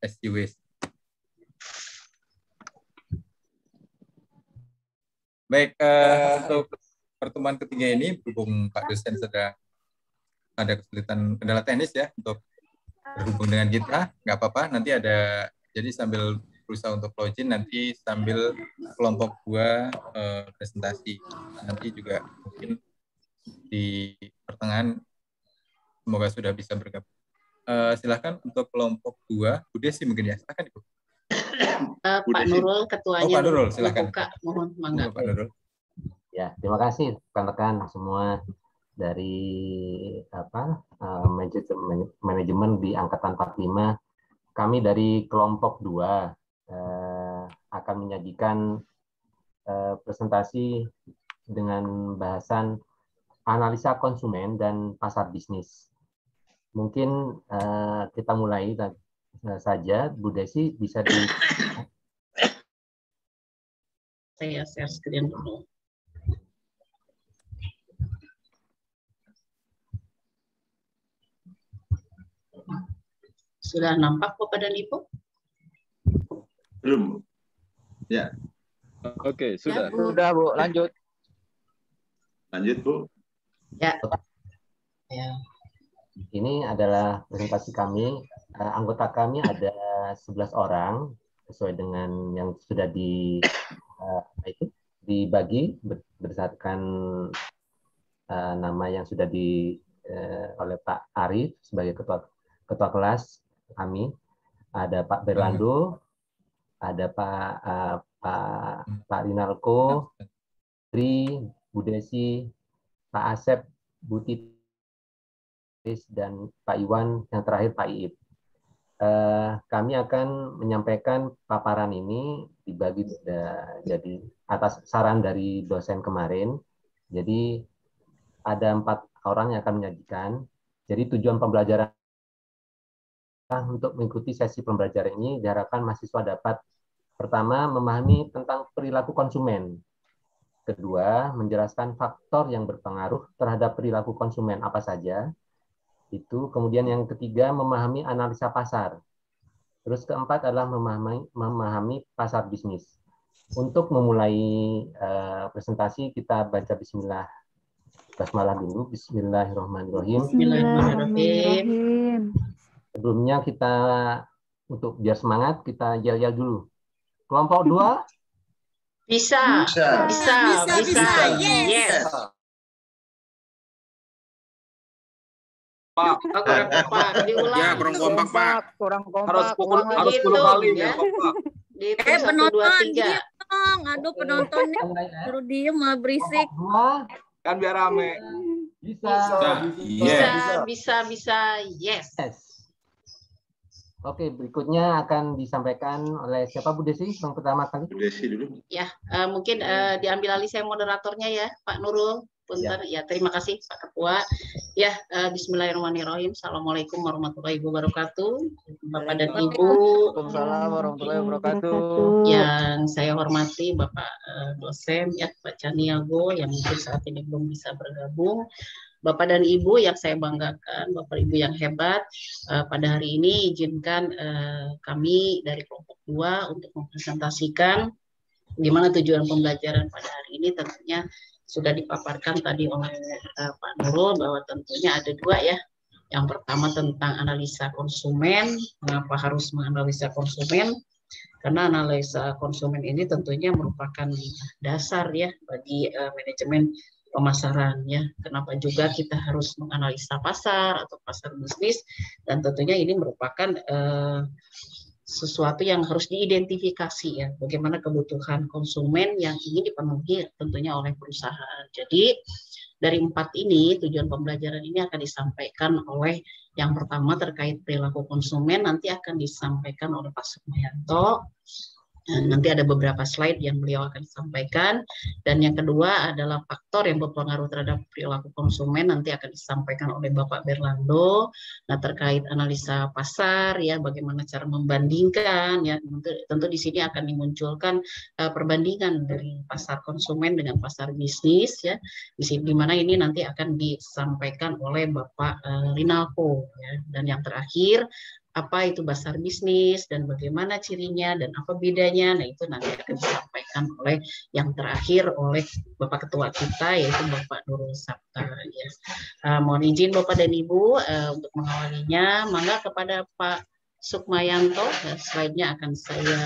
SC Baik, untuk pertemuan ketiga ini berhubung Pak dosen sedang ada kesulitan kendala teknis ya untuk berhubung dengan kita, nggak apa-apa. Nanti ada, jadi sambil berusaha untuk login, nanti sambil kelompok 2 presentasi. Nanti juga mungkin di pertengahan semoga sudah bisa bergabung. Silahkan untuk kelompok 2, Bu Desi mungkin ya, silahkan Ibu. Pak Nurul ketuanya. Pak Nurul, silakan. Mohon mangga. Pak Nurul. Ya, terima kasih rekan-rekan semua dari manajemen di angkatan 45. Kami dari kelompok 2 akan menyajikan presentasi dengan bahasan analisa konsumen dan pasar bisnis. Mungkin kita mulai saja. Bu Desi bisa di... Saya share screen dulu. Sudah nampak Bapak dan Ibu? Belum. Ya. Oke, sudah. Ya, Bu. Sudah, Bu. Lanjut. Lanjut, Bu. Ya. Ya. Ini adalah presentasi kami. Anggota kami ada 11 orang sesuai dengan yang sudah dibagi berdasarkan nama yang sudah oleh Pak Arif sebagai ketua kelas kami. Ada Pak Berlando, ada Pak Rinalko, Tri, Bu Desi, Pak Asep, Bu Titis, dan Pak Iwan, yang terakhir Pak Iip. Kami akan menyampaikan paparan ini dibagi jadi atas saran dari dosen kemarin. Jadi ada 4 orang yang akan menyajikan. Jadi tujuan pembelajaran untuk mengikuti sesi pembelajaran ini diharapkan mahasiswa dapat pertama memahami tentang perilaku konsumen. Kedua, menjelaskan faktor yang berpengaruh terhadap perilaku konsumen apa saja. Itu. Kemudian yang ketiga, memahami analisa pasar. Terus keempat adalah memahami pasar bisnis. Untuk memulai presentasi, kita baca bismillah. Basmalah dulu. Bismillahirrahmanirrahim. Bismillahirrahmanirrahim. Sebelumnya kita, untuk biar semangat, kita yel-yel dulu. Kelompok 2? Bisa. Yes. Pak. Kurang kompak, diulang. Ya, kurang kompak, Pak. Kurang kompak. Harus 10 kali ya, kompak. Penonton diem dong. Aduh, penontonnya suruh diem malah berisik. Kan biar rame. Bisa. Yes. Oke, berikutnya akan disampaikan oleh siapa, Bu Desi? Yang pertama kali. Bu Desi dulu. Ya, mungkin diambil alih saya moderatornya ya, Pak Nurul. Punten. Ya, terima kasih Pak Ketua. Ya, bismillahirrahmanirrahim. Assalamualaikum warahmatullahi wabarakatuh. Bapak dan Ibu. Waalaikumsalam warahmatullahi wabarakatuh. Yang saya hormati Bapak dosen ya, Pak Caniago yang mungkin saat ini belum bisa bergabung. Bapak dan Ibu yang saya banggakan, Bapak Ibu yang hebat, pada hari ini izinkan kami dari kelompok 2 untuk mempresentasikan gimana tujuan pembelajaran pada hari ini. Tentunya sudah dipaparkan tadi oleh Pak Nurul bahwa tentunya ada 2 ya. Yang pertama tentang analisa konsumen, mengapa harus menganalisa konsumen? Karena analisa konsumen ini tentunya merupakan dasar ya bagi manajemen pemasaran ya. Kenapa juga kita harus menganalisa pasar atau pasar bisnis, dan tentunya ini merupakan sesuatu yang harus diidentifikasi ya, bagaimana kebutuhan konsumen yang ingin dipenuhi tentunya oleh perusahaan. Jadi dari 4 ini tujuan pembelajaran ini akan disampaikan oleh yang pertama terkait perilaku konsumen, nanti akan disampaikan oleh Pak Sumayanto. Nanti ada beberapa slide yang beliau akan sampaikan. Dan yang kedua adalah faktor yang berpengaruh terhadap perilaku konsumen, nanti akan disampaikan oleh Bapak Berlando. Nah, terkait analisa pasar ya, bagaimana cara membandingkan ya, tentu di sini akan dimunculkan perbandingan dari pasar konsumen dengan pasar bisnis ya. Di mana ini nanti akan disampaikan oleh Bapak Rinalko ya. Dan yang terakhir apa itu pasar bisnis dan bagaimana cirinya dan apa bedanya. Nah, itu nanti akan disampaikan oleh yang terakhir oleh Bapak Ketua kita, yaitu Bapak Nurul Sabta. Ya. Mohon izin Bapak dan Ibu untuk mengawalinya. Mangga kepada Pak Sukmayanto, slide-nya akan saya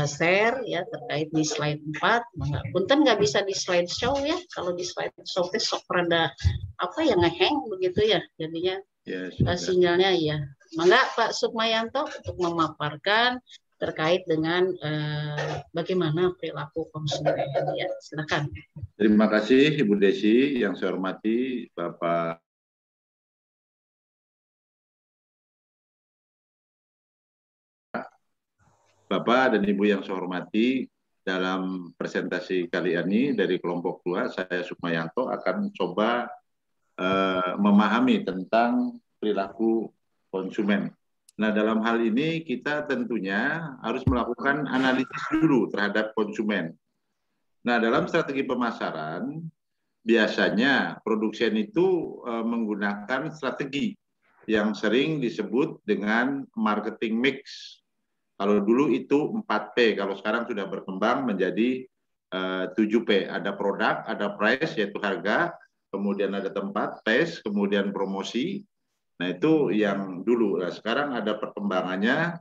share ya terkait di slide 4. Punten nggak bisa di slide show ya. Kalau di slide show itu sok rada apa yang ngeheng begitu ya. Jadinya sinyalnya ya. Mangga Pak Sukmayanto untuk memaparkan terkait dengan bagaimana perilaku konsumen ya. Silakan. Terima kasih Ibu Desi, yang saya hormati Bapak dan Ibu yang saya hormati. Dalam presentasi kali ini dari kelompok 2, saya Sukmayanto akan coba memahami tentang perilaku konsumen. Nah, dalam hal ini kita tentunya harus melakukan analisis dulu terhadap konsumen. Nah, dalam strategi pemasaran, biasanya produsen itu menggunakan strategi yang sering disebut dengan marketing mix. Kalau dulu itu 4P, kalau sekarang sudah berkembang menjadi 7P. Ada produk, ada price, yaitu harga, kemudian ada tempat, place, kemudian promosi. Nah, itu yang dulu. Nah, sekarang ada perkembangannya,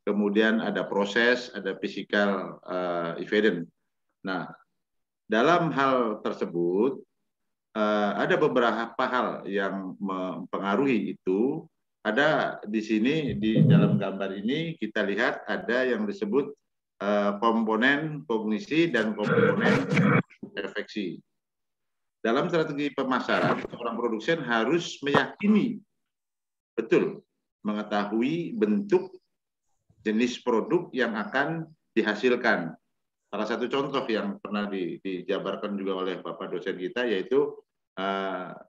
kemudian ada proses, ada physical evidence. Nah, dalam hal tersebut, ada beberapa hal yang mempengaruhi itu. Ada di sini, di dalam gambar ini, kita lihat ada yang disebut komponen kognisi dan komponen efeksi. Dalam strategi pemasaran, seorang produsen harus meyakini betul, mengetahui bentuk jenis produk yang akan dihasilkan. Salah satu contoh yang pernah dijabarkan juga oleh Bapak dosen kita, yaitu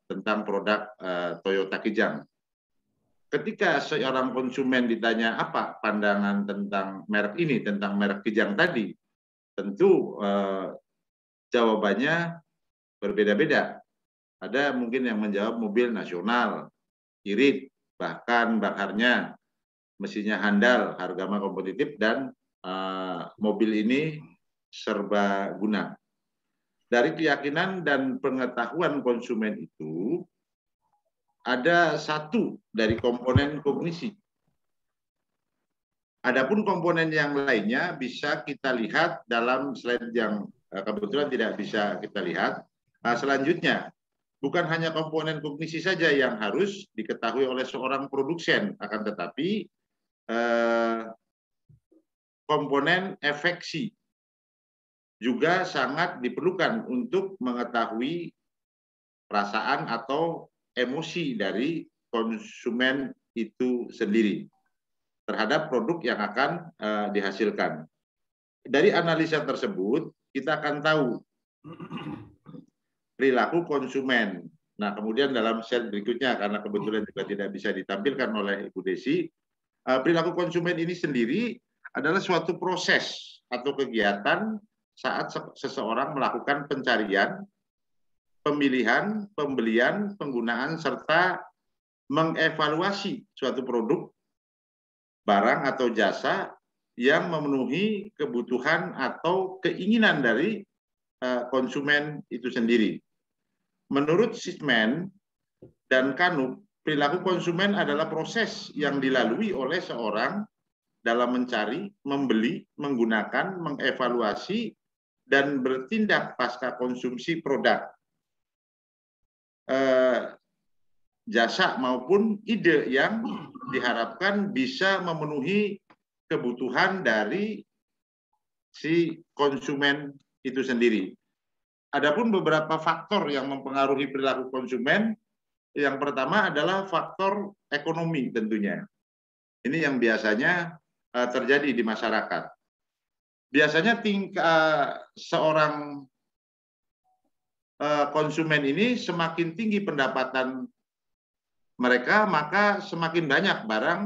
tentang produk Toyota Kijang. Ketika seorang konsumen ditanya apa pandangan tentang merek ini, tentang merek Kijang tadi, tentu jawabannya berbeda-beda. Ada mungkin yang menjawab mobil nasional, irit, bahkan bakarnya, mesinnya handal, harga kompetitif, dan mobil ini serbaguna. Dari keyakinan dan pengetahuan konsumen itu, ada satu dari komponen kognisi. Adapun komponen yang lainnya bisa kita lihat dalam slide yang kebetulan tidak bisa kita lihat. Nah, selanjutnya, bukan hanya komponen kognisi saja yang harus diketahui oleh seorang produsen, akan tetapi komponen efeksi juga sangat diperlukan untuk mengetahui perasaan atau emosi dari konsumen itu sendiri terhadap produk yang akan dihasilkan. Dari analisa tersebut, kita akan tahu perilaku konsumen. Nah, kemudian dalam slide berikutnya, karena kebetulan juga tidak bisa ditampilkan oleh Ibu Desi, perilaku konsumen ini sendiri adalah suatu proses atau kegiatan saat seseorang melakukan pencarian, pemilihan, pembelian, penggunaan, serta mengevaluasi suatu produk, barang atau jasa yang memenuhi kebutuhan atau keinginan dari konsumen itu sendiri. Menurut Sisman dan Kanup, perilaku konsumen adalah proses yang dilalui oleh seorang dalam mencari, membeli, menggunakan, mengevaluasi, dan bertindak pasca konsumsi produk, jasa maupun ide yang diharapkan bisa memenuhi kebutuhan dari si konsumen itu sendiri. Adapun beberapa faktor yang mempengaruhi perilaku konsumen, yang pertama adalah faktor ekonomi tentunya. Ini yang biasanya terjadi di masyarakat. Biasanya seorang konsumen ini semakin tinggi pendapatan mereka, maka semakin banyak barang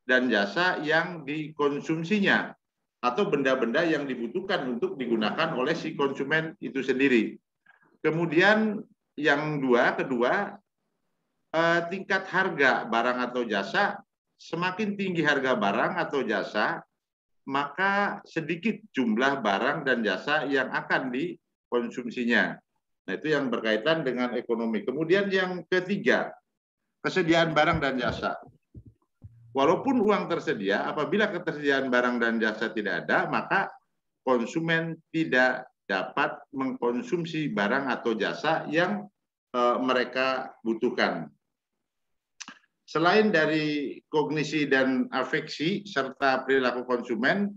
dan jasa yang dikonsumsinya atau benda-benda yang dibutuhkan untuk digunakan oleh si konsumen itu sendiri. Kemudian yang kedua, tingkat harga barang atau jasa semakin tinggi harga barang atau jasa, maka sedikit jumlah barang dan jasa yang akan dikonsumsinya. Nah, itu yang berkaitan dengan ekonomi. Kemudian yang ketiga, kesediaan barang dan jasa. Walaupun uang tersedia, apabila ketersediaan barang dan jasa tidak ada, maka konsumen tidak dapat mengkonsumsi barang atau jasa yang mereka butuhkan. Selain dari kognisi dan afeksi serta perilaku konsumen,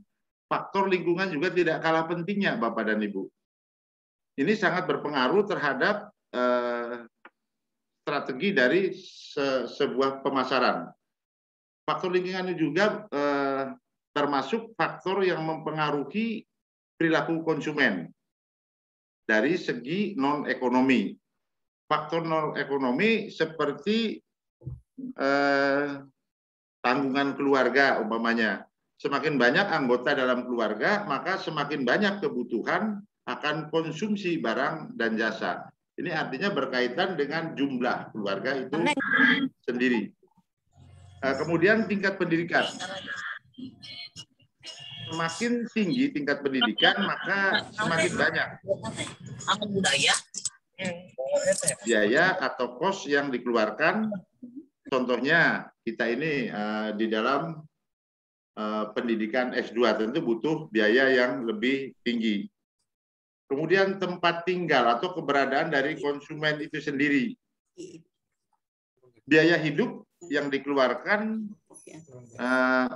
faktor lingkungan juga tidak kalah pentingnya, Bapak dan Ibu. Ini sangat berpengaruh terhadap strategi dari sebuah pemasaran. Faktor lingkungan juga termasuk faktor yang mempengaruhi perilaku konsumen dari segi non-ekonomi. Faktor non-ekonomi seperti tanggungan keluarga umpamanya. Semakin banyak anggota dalam keluarga, maka semakin banyak kebutuhan akan konsumsi barang dan jasa. Ini artinya berkaitan dengan jumlah keluarga itu sendiri. Kemudian tingkat pendidikan. Semakin tinggi tingkat pendidikan, maka semakin banyak biaya atau kos yang dikeluarkan. Contohnya kita ini di dalam pendidikan S2 tentu butuh biaya yang lebih tinggi. Kemudian tempat tinggal atau keberadaan dari konsumen itu sendiri. Biaya hidup yang dikeluarkan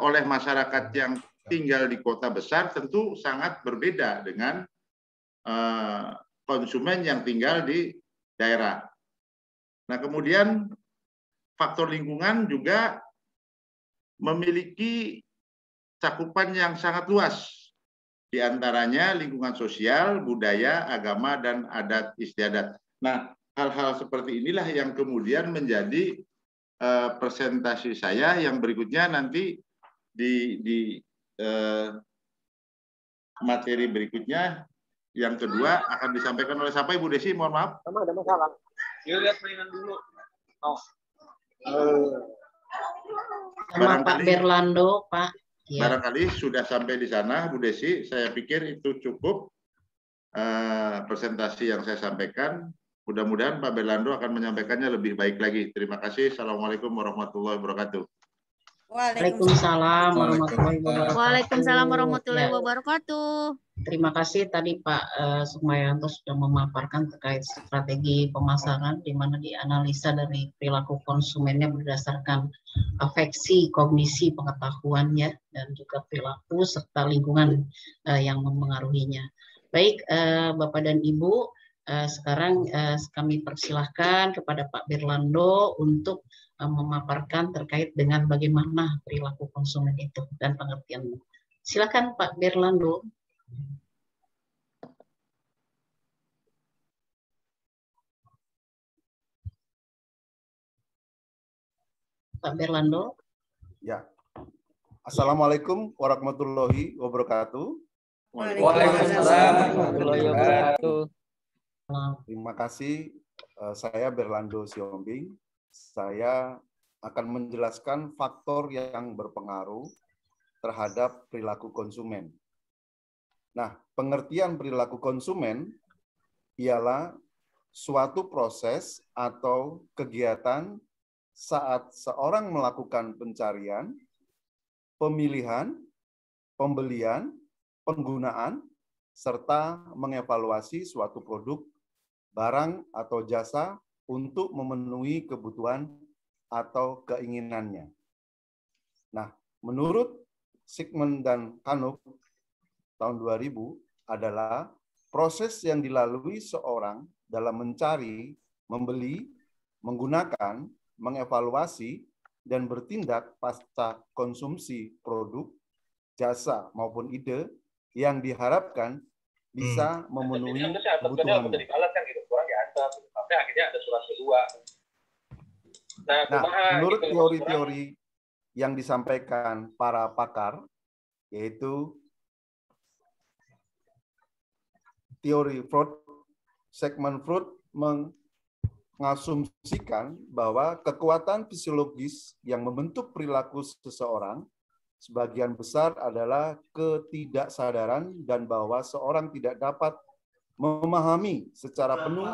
oleh masyarakat yang tinggal di kota besar tentu sangat berbeda dengan konsumen yang tinggal di daerah. Nah, kemudian faktor lingkungan juga memiliki cakupan yang sangat luas. Di antaranya lingkungan sosial, budaya, agama, dan adat istiadat. Nah, hal-hal seperti inilah yang kemudian menjadi presentasi saya yang berikutnya nanti di materi berikutnya yang kedua akan disampaikan oleh siapa, Ibu Desi? Mohon maaf. Sama ada masalah. Yuk lihat mainan dulu. Oh. Sama Pak Berlando, Pak. Ya. Barangkali sudah sampai di sana, Bu Desi. Saya pikir itu cukup presentasi yang saya sampaikan. Mudah-mudahan Pak Berlando akan menyampaikannya lebih baik lagi. Terima kasih. Assalamualaikum warahmatullahi wabarakatuh. Waalaikumsalam warahmatullahi wabarakatuh. Waalaikumsalam warahmatullahi wabarakatuh. Terima kasih tadi Pak Sukmayanto sudah memaparkan terkait strategi pemasaran di mana dianalisa dari perilaku konsumennya berdasarkan afeksi, kognisi, pengetahuannya dan juga perilaku serta lingkungan yang mempengaruhinya. Baik Bapak dan Ibu, sekarang kami persilahkan kepada Pak Berlando untuk memaparkan terkait dengan bagaimana perilaku konsumen itu dan pengertiannya. Silakan Pak Berlando. Pak Berlando. Ya. Assalamualaikum warahmatullahi wabarakatuh. Waalaikumsalam warahmatullahi wabarakatuh. Terima kasih. Saya Berlando Siombing. Saya akan menjelaskan faktor yang berpengaruh terhadap perilaku konsumen. Nah, pengertian perilaku konsumen ialah suatu proses atau kegiatan saat seorang melakukan pencarian, pemilihan, pembelian, penggunaan, serta mengevaluasi suatu produk, barang, atau jasa untuk memenuhi kebutuhan atau keinginannya. Nah, menurut Sigmund dan Knuth tahun 2000 adalah proses yang dilalui seorang dalam mencari, membeli, menggunakan, mengevaluasi, dan bertindak pasca konsumsi produk, jasa, maupun ide yang diharapkan bisa memenuhi kebutuhannya. Akhirnya ada surat kedua. Nah, menurut teori-teori yang disampaikan para pakar, yaitu teori Freud, Sigmund Freud mengasumsikan bahwa kekuatan fisiologis yang membentuk perilaku seseorang sebagian besar adalah ketidaksadaran dan bahwa seorang tidak dapat memahami secara penuh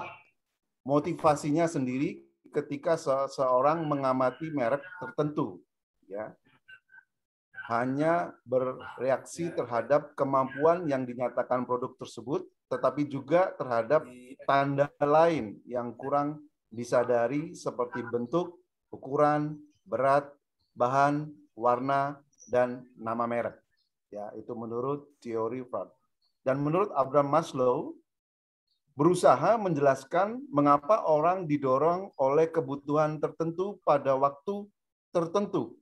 motivasinya sendiri ketika seseorang mengamati merek tertentu, ya. Hanya bereaksi terhadap kemampuan yang dinyatakan produk tersebut, tetapi juga terhadap tanda lain yang kurang disadari seperti bentuk, ukuran, berat, bahan, warna, dan nama merek. Ya, itu menurut teori Freud. Dan menurut Abraham Maslow, berusaha menjelaskan mengapa orang didorong oleh kebutuhan tertentu pada waktu tertentu.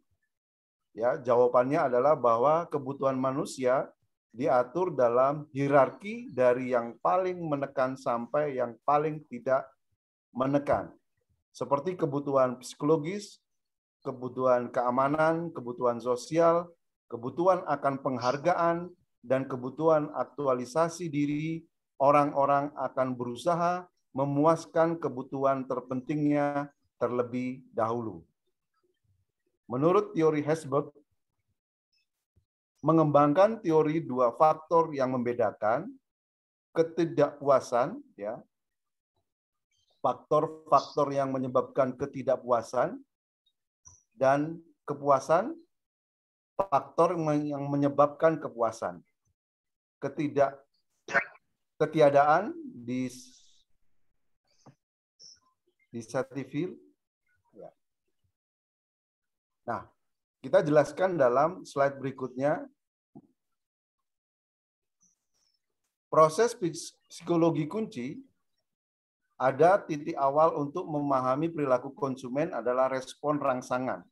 Ya, jawabannya adalah bahwa kebutuhan manusia diatur dalam hierarki dari yang paling menekan sampai yang paling tidak menekan. Seperti kebutuhan psikologis, kebutuhan keamanan, kebutuhan sosial, kebutuhan akan penghargaan, dan kebutuhan aktualisasi diri, orang-orang akan berusaha memuaskan kebutuhan terpentingnya terlebih dahulu. Menurut teori Herzberg, mengembangkan teori dua faktor yang membedakan ketidakpuasan, ya, faktor-faktor yang menyebabkan ketidakpuasan dan kepuasan, faktor yang menyebabkan kepuasan. Ketiadaan di Sativille. Ya. Nah, kita jelaskan dalam slide berikutnya. Proses psikologi kunci, ada titik awal untuk memahami perilaku konsumen adalah respon rangsangan.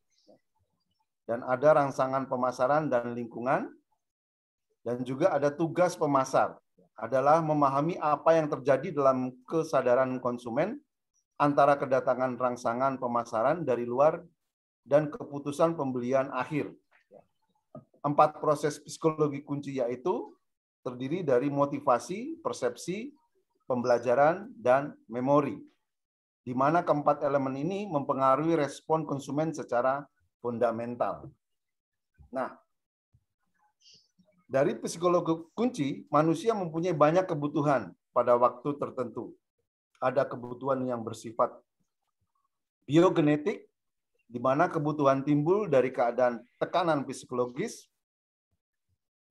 Dan ada rangsangan pemasaran dan lingkungan, dan juga ada tugas pemasar, adalah memahami apa yang terjadi dalam kesadaran konsumen antara kedatangan rangsangan pemasaran dari luar dan keputusan pembelian akhir. 4 proses psikologi kunci yaitu terdiri dari motivasi, persepsi, pembelajaran, dan memori, di mana keempat elemen ini mempengaruhi respon konsumen secara fundamental. Nah, dari psikologi kunci, manusia mempunyai banyak kebutuhan pada waktu tertentu. Ada kebutuhan yang bersifat biogenetik, di mana kebutuhan timbul dari keadaan tekanan psikologis,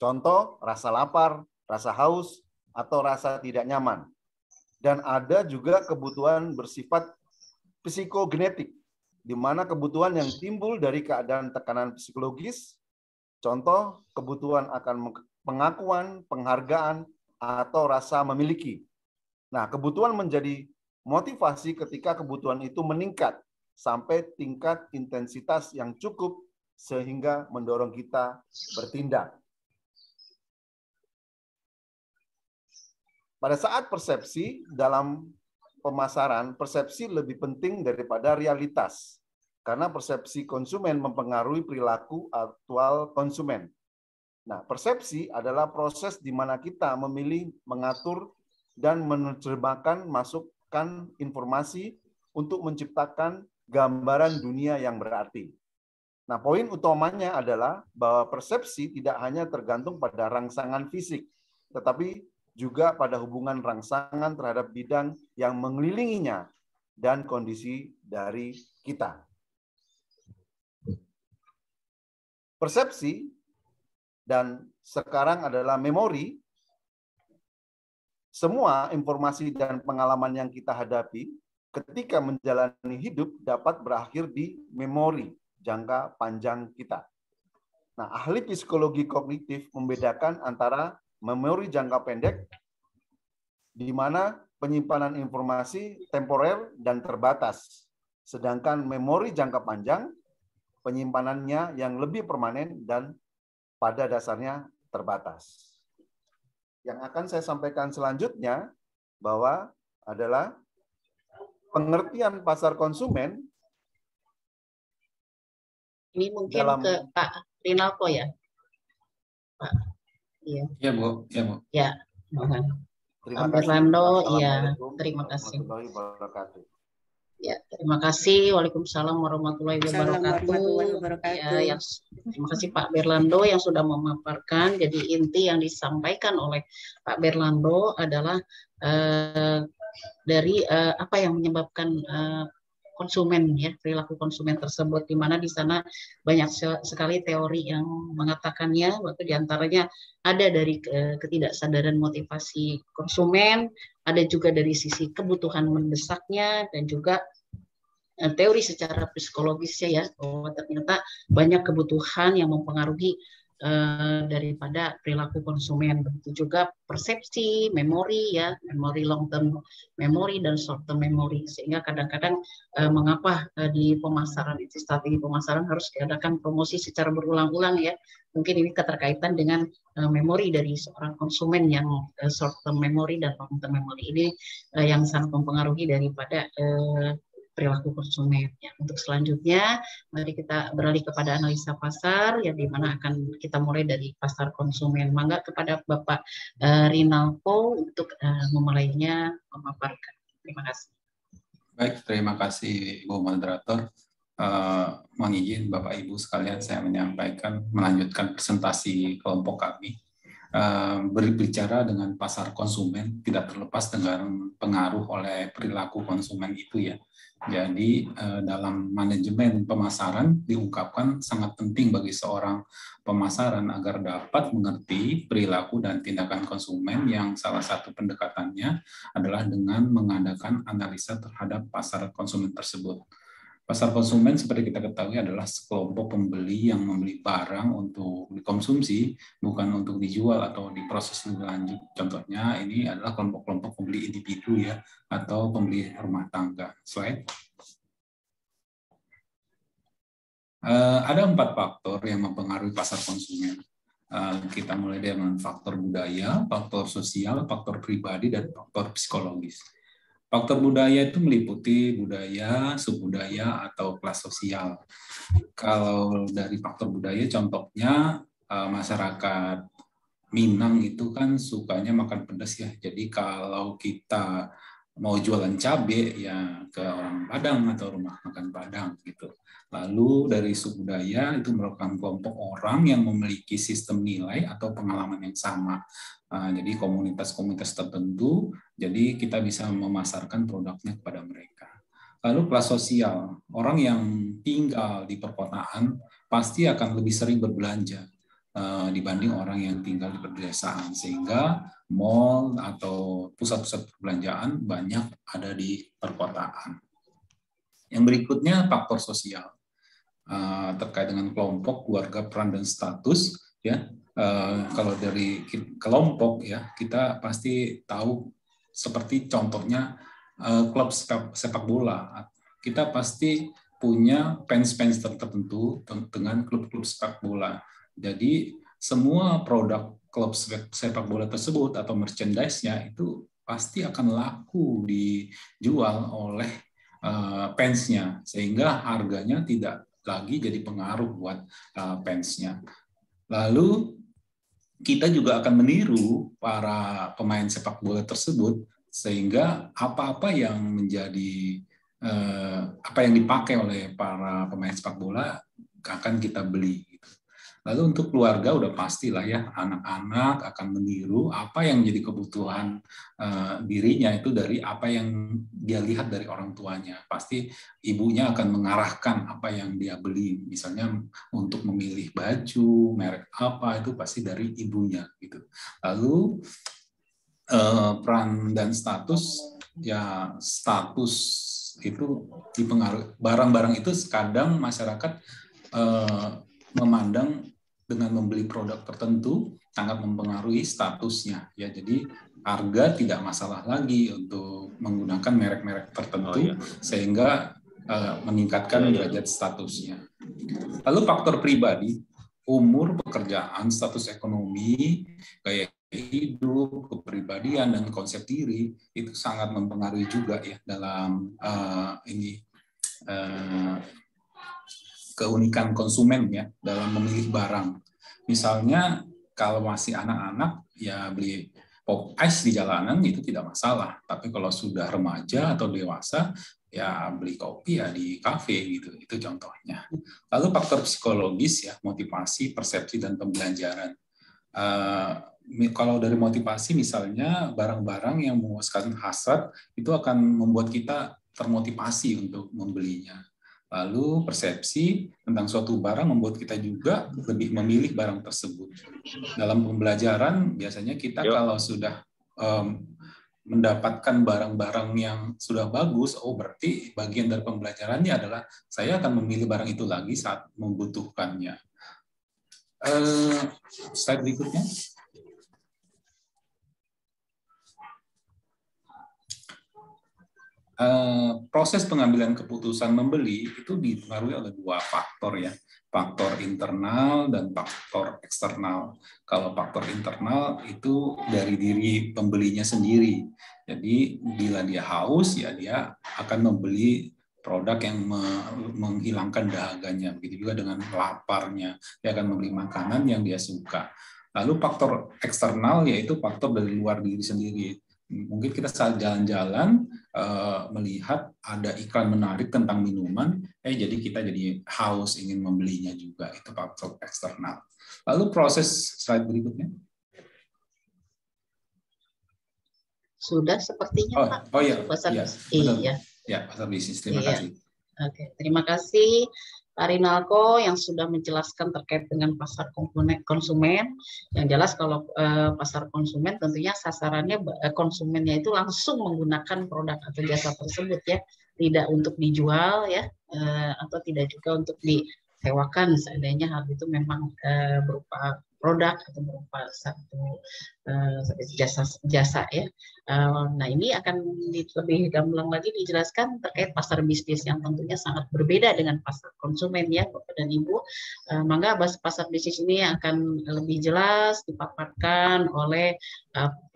contoh rasa lapar, rasa haus, atau rasa tidak nyaman. Dan ada juga kebutuhan bersifat psikogenetik, di mana kebutuhan yang timbul dari keadaan tekanan psikologis, contoh kebutuhan akan pengakuan, penghargaan, atau rasa memiliki. Nah, kebutuhan menjadi motivasi ketika kebutuhan itu meningkat sampai tingkat intensitas yang cukup sehingga mendorong kita bertindak. Pada saat persepsi dalam pemasaran, persepsi lebih penting daripada realitas. Karena persepsi konsumen mempengaruhi perilaku aktual konsumen. Nah, persepsi adalah proses di mana kita memilih, mengatur, dan menerjemahkan masukan informasi untuk menciptakan gambaran dunia yang berarti. Nah, poin utamanya adalah bahwa persepsi tidak hanya tergantung pada rangsangan fisik, tetapi juga pada hubungan rangsangan terhadap bidang yang mengelilinginya dan kondisi dari kita. Persepsi dan sekarang adalah memori. Semua informasi dan pengalaman yang kita hadapi ketika menjalani hidup dapat berakhir di memori jangka panjang kita. Nah, ahli psikologi kognitif membedakan antara memori jangka pendek, di mana penyimpanan informasi temporer dan terbatas. Sedangkan memori jangka panjang, penyimpanannya yang lebih permanen dan pada dasarnya terbatas. Yang akan saya sampaikan selanjutnya bahwa adalah pengertian pasar konsumen. Ini mungkin dalam, ke Pak Rinalko ya, Pak. Iya. Ya, Bu. Ya, Bu. Ya. Terima kasih. Fernando, iya. Terima kasih. Ya, terima kasih. Waalaikumsalam warahmatullahi wabarakatuh. Ya, terima kasih Pak Berlando yang sudah memaparkan. Jadi inti yang disampaikan oleh Pak Berlando adalah dari apa yang menyebabkan konsumen, ya, perilaku konsumen tersebut, di mana di sana banyak sekali teori yang mengatakannya, waktu diantaranya ada dari ketidaksadaran motivasi konsumen, ada juga dari sisi kebutuhan mendesaknya, dan juga teori secara psikologisnya, ya, bahwa ternyata banyak kebutuhan yang mempengaruhi daripada perilaku konsumen. Begitu juga persepsi, memori, ya, memori long term memory dan short term memory, sehingga kadang-kadang mengapa di pemasaran itu, strategi pemasaran harus diadakan promosi secara berulang-ulang, ya. Mungkin ini keterkaitan dengan memori dari seorang konsumen yang short term memory dan long term memory ini yang sangat mempengaruhi daripada perilaku konsumen. Ya, untuk selanjutnya, mari kita beralih kepada analisa pasar, yang dimana akan kita mulai dari pasar konsumen. Mangga kepada Bapak Rinalpo untuk memulainya memaparkan. Terima kasih. Baik, terima kasih Ibu Moderator. Mohon izin Bapak Ibu sekalian, saya menyampaikan, melanjutkan presentasi kelompok kami. Berbicara dengan pasar konsumen tidak terlepas dengan pengaruh oleh perilaku konsumen itu, ya. Jadi dalam manajemen pemasaran diungkapkan sangat penting bagi seorang pemasaran agar dapat mengerti perilaku dan tindakan konsumen, yang salah satu pendekatannya adalah dengan mengadakan analisa terhadap pasar konsumen tersebut. Pasar konsumen seperti kita ketahui adalah sekelompok pembeli yang membeli barang untuk dikonsumsi, bukan untuk dijual atau diproses lebih lanjut. Contohnya ini adalah kelompok-kelompok pembeli individu, ya, atau pembeli rumah tangga. Slide. Ada 4 faktor yang mempengaruhi pasar konsumen. Kita mulai dengan faktor budaya, faktor sosial, faktor pribadi, dan faktor psikologis. Faktor budaya itu meliputi budaya, subbudaya, atau kelas sosial. Kalau dari faktor budaya, contohnya masyarakat Minang itu kan sukanya makan pedas, ya. Jadi kalau kita mau jualan cabai, ya ke orang Padang atau rumah makan Padang gitu. Lalu dari subbudaya itu merupakan kelompok orang yang memiliki sistem nilai atau pengalaman yang sama. Jadi komunitas-komunitas tertentu, jadi kita bisa memasarkan produknya kepada mereka. Lalu kelas sosial, orang yang tinggal di perkotaan pasti akan lebih sering berbelanja dibanding orang yang tinggal di pedesaan, sehingga mall atau pusat-pusat perbelanjaan banyak ada di perkotaan. Yang berikutnya faktor sosial, terkait dengan kelompok, keluarga, peran, dan status, ya. Kalau dari kelompok, ya, kita pasti tahu seperti contohnya klub sepak bola. Kita pasti punya fans-fans tertentu dengan klub-klub sepak bola. Jadi semua produk klub sepak bola tersebut atau merchandise-nya itu pasti akan laku dijual oleh fansnya, sehingga harganya tidak lagi jadi pengaruh buat fansnya. Lalu kita juga akan meniru para pemain sepak bola tersebut, sehingga apa-apa yang menjadi apa yang dipakai oleh para pemain sepak bola akan kita beli. Lalu untuk keluarga udah pastilah, ya, anak-anak akan meniru apa yang jadi kebutuhan dirinya itu dari apa yang dia lihat dari orang tuanya. Pasti ibunya akan mengarahkan apa yang dia beli. Misalnya untuk memilih baju, merek apa, itu pasti dari ibunya gitu. Lalu peran dan status, ya, status itu dipengaruhi. Barang-barang itu kadang masyarakat memandang dengan membeli produk tertentu sangat mempengaruhi statusnya, ya. Jadi harga tidak masalah lagi untuk menggunakan merek-merek tertentu, sehingga meningkatkan derajat statusnya. Lalu faktor pribadi, umur, pekerjaan, status ekonomi, gaya hidup, kepribadian, dan konsep diri itu sangat mempengaruhi juga, ya, dalam keunikan konsumen, ya, dalam memilih barang. Misalnya kalau masih anak-anak, ya beli pop ice di jalanan itu tidak masalah. Tapi kalau sudah remaja atau dewasa, ya beli kopi ya di kafe gitu. Itu contohnya. Lalu faktor psikologis ya, motivasi, persepsi, dan pembelajaran. Kalau dari motivasi misalnya barang-barang yang memuaskan hasrat itu akan membuat kita termotivasi untuk membelinya. Lalu persepsi tentang suatu barang membuat kita juga lebih memilih barang tersebut. Dalam pembelajaran biasanya kita kalau sudah mendapatkan barang-barang yang sudah bagus, oh berarti bagian dari pembelajarannya adalah saya akan memilih barang itu lagi saat membutuhkannya. Slide berikutnya. Proses pengambilan keputusan membeli itu dipengaruhi oleh dua faktor ya, faktor internal dan faktor eksternal. Kalau faktor internal itu dari diri pembelinya sendiri. Jadi bila dia haus ya dia akan membeli produk yang menghilangkan dahaganya. Begitu juga dengan laparnya, dia akan membeli makanan yang dia suka. Lalu faktor eksternal yaitu faktor dari luar diri sendiri. Mungkin kita saat jalan-jalan melihat ada iklan menarik tentang minuman, jadi kita jadi haus ingin membelinya juga. Itu faktor eksternal. Lalu proses slide berikutnya. Sudah sepertinya Pak. Oh iya, pasar iya, iya. Ya, pasar bisnis. Terima kasih. Oke, terima kasih Pak Rinalko yang sudah menjelaskan terkait dengan pasar konsumen. Yang jelas kalau pasar konsumen tentunya sasarannya konsumennya itu langsung menggunakan produk atau jasa tersebut ya, tidak untuk dijual ya, atau tidak juga untuk disewakan seandainya hal itu memang berupa produk atau berupa satu jasa ya. Nah ini akan lebih gamblang lagi dijelaskan terkait pasar bisnis yang tentunya sangat berbeda dengan pasar konsumen ya Bapak dan Ibu. Mangga pasar bisnis ini akan lebih jelas dipaparkan oleh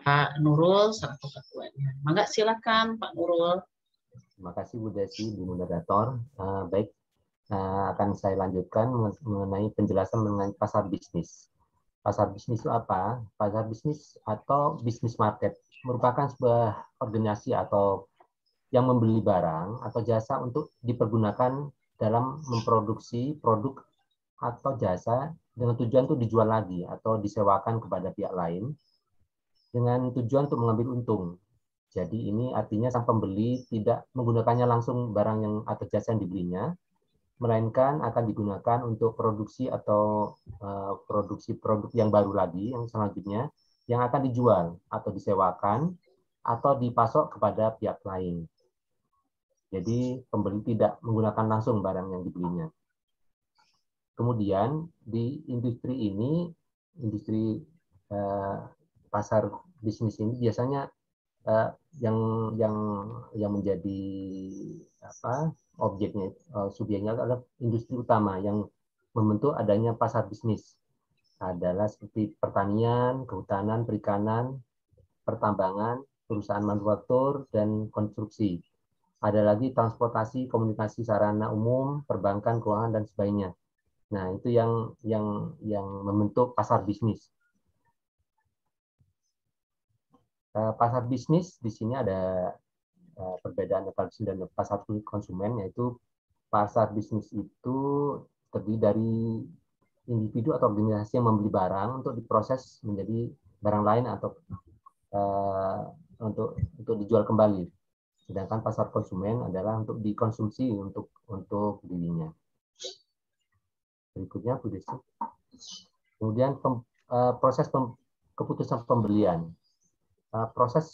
Pak Nurul selaku ketuanya. Mangga silakan Pak Nurul. Terima kasih Bu Desi, Bu Moderator. Baik, akan saya lanjutkan mengenai penjelasan mengenai pasar bisnis. Pasar bisnis itu apa? Pasar bisnis atau bisnis market merupakan sebuah organisasi atau yang membeli barang atau jasa untuk dipergunakan dalam memproduksi produk atau jasa dengan tujuan untuk dijual lagi atau disewakan kepada pihak lain dengan tujuan untuk mengambil untung. Jadi ini artinya sang pembeli tidak menggunakannya langsung barang yang atau jasa yang dibelinya, melainkan akan digunakan untuk produksi atau produksi produk yang baru lagi yang selanjutnya yang akan dijual atau disewakan atau dipasok kepada pihak lain. Jadi pembeli tidak menggunakan langsung barang yang dibelinya. Kemudian di industri ini, industri pasar bisnis ini biasanya yang menjadi objeknya, subjeknya adalah industri utama yang membentuk adanya pasar bisnis. Adalah seperti pertanian, kehutanan, perikanan, pertambangan, perusahaan manufaktur, dan konstruksi. Ada lagi transportasi, komunikasi sarana umum, perbankan, keuangan, dan sebagainya. Nah, itu yang membentuk pasar bisnis. Pasar bisnis di sini ada perbedaan antara bisnis dan pasar konsumen, yaitu pasar bisnis itu terdiri dari individu atau organisasi yang membeli barang untuk diproses menjadi barang lain atau untuk dijual kembali. Sedangkan pasar konsumen adalah untuk dikonsumsi untuk dirinya. Berikutnya, Bu Desi. Kemudian proses keputusan pembelian. Proses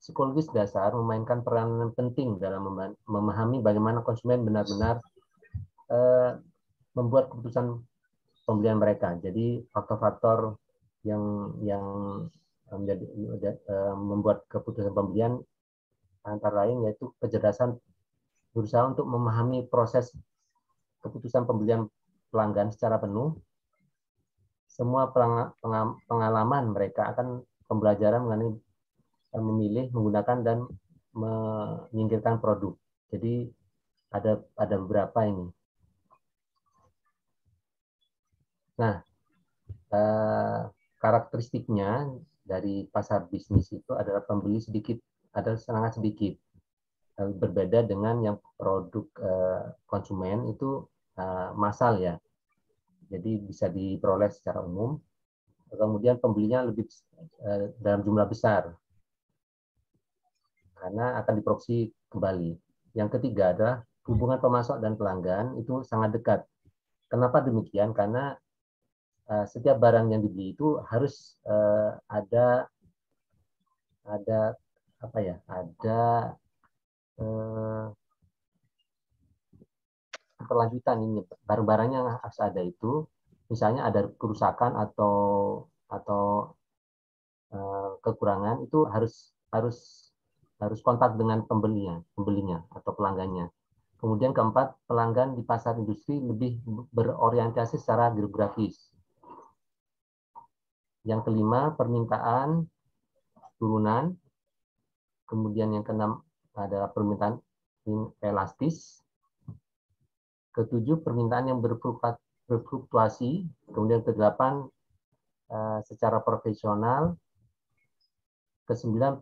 psikologis dasar memainkan peranan penting dalam memahami bagaimana konsumen benar-benar membuat keputusan pembelian mereka. Jadi faktor-faktor yang membuat keputusan pembelian antara lain yaitu kecerdasan berusaha untuk memahami proses keputusan pembelian pelanggan secara penuh. Semua pengalaman mereka akan pembelajaran mengenai memilih, menggunakan, dan menyingkirkan produk. Jadi ada beberapa ini. Nah, karakteristiknya dari pasar bisnis itu adalah pembeli sedikit, ada sangat sedikit. Berbeda dengan yang produk konsumen itu massal ya. Jadi bisa diperoleh secara umum. Kemudian pembelinya lebih dalam jumlah besar karena akan diproduksi kembali. Yang ketiga adalah hubungan pemasok dan pelanggan itu sangat dekat. Kenapa demikian? Karena setiap barang yang dibeli itu harus ada apa ya? Ada kelanjutan ini, barang-barangnya harus ada itu. Misalnya ada kerusakan atau kekurangan itu harus kontak dengan pembelinya atau pelanggannya. Kemudian keempat, pelanggan di pasar industri lebih berorientasi secara geografis. Yang kelima, permintaan turunan. Kemudian yang keenam adalah permintaan elastis. Ketujuh, permintaan yang berfluktuasi. Kemudian kedelapan, secara profesional. Kesembilan,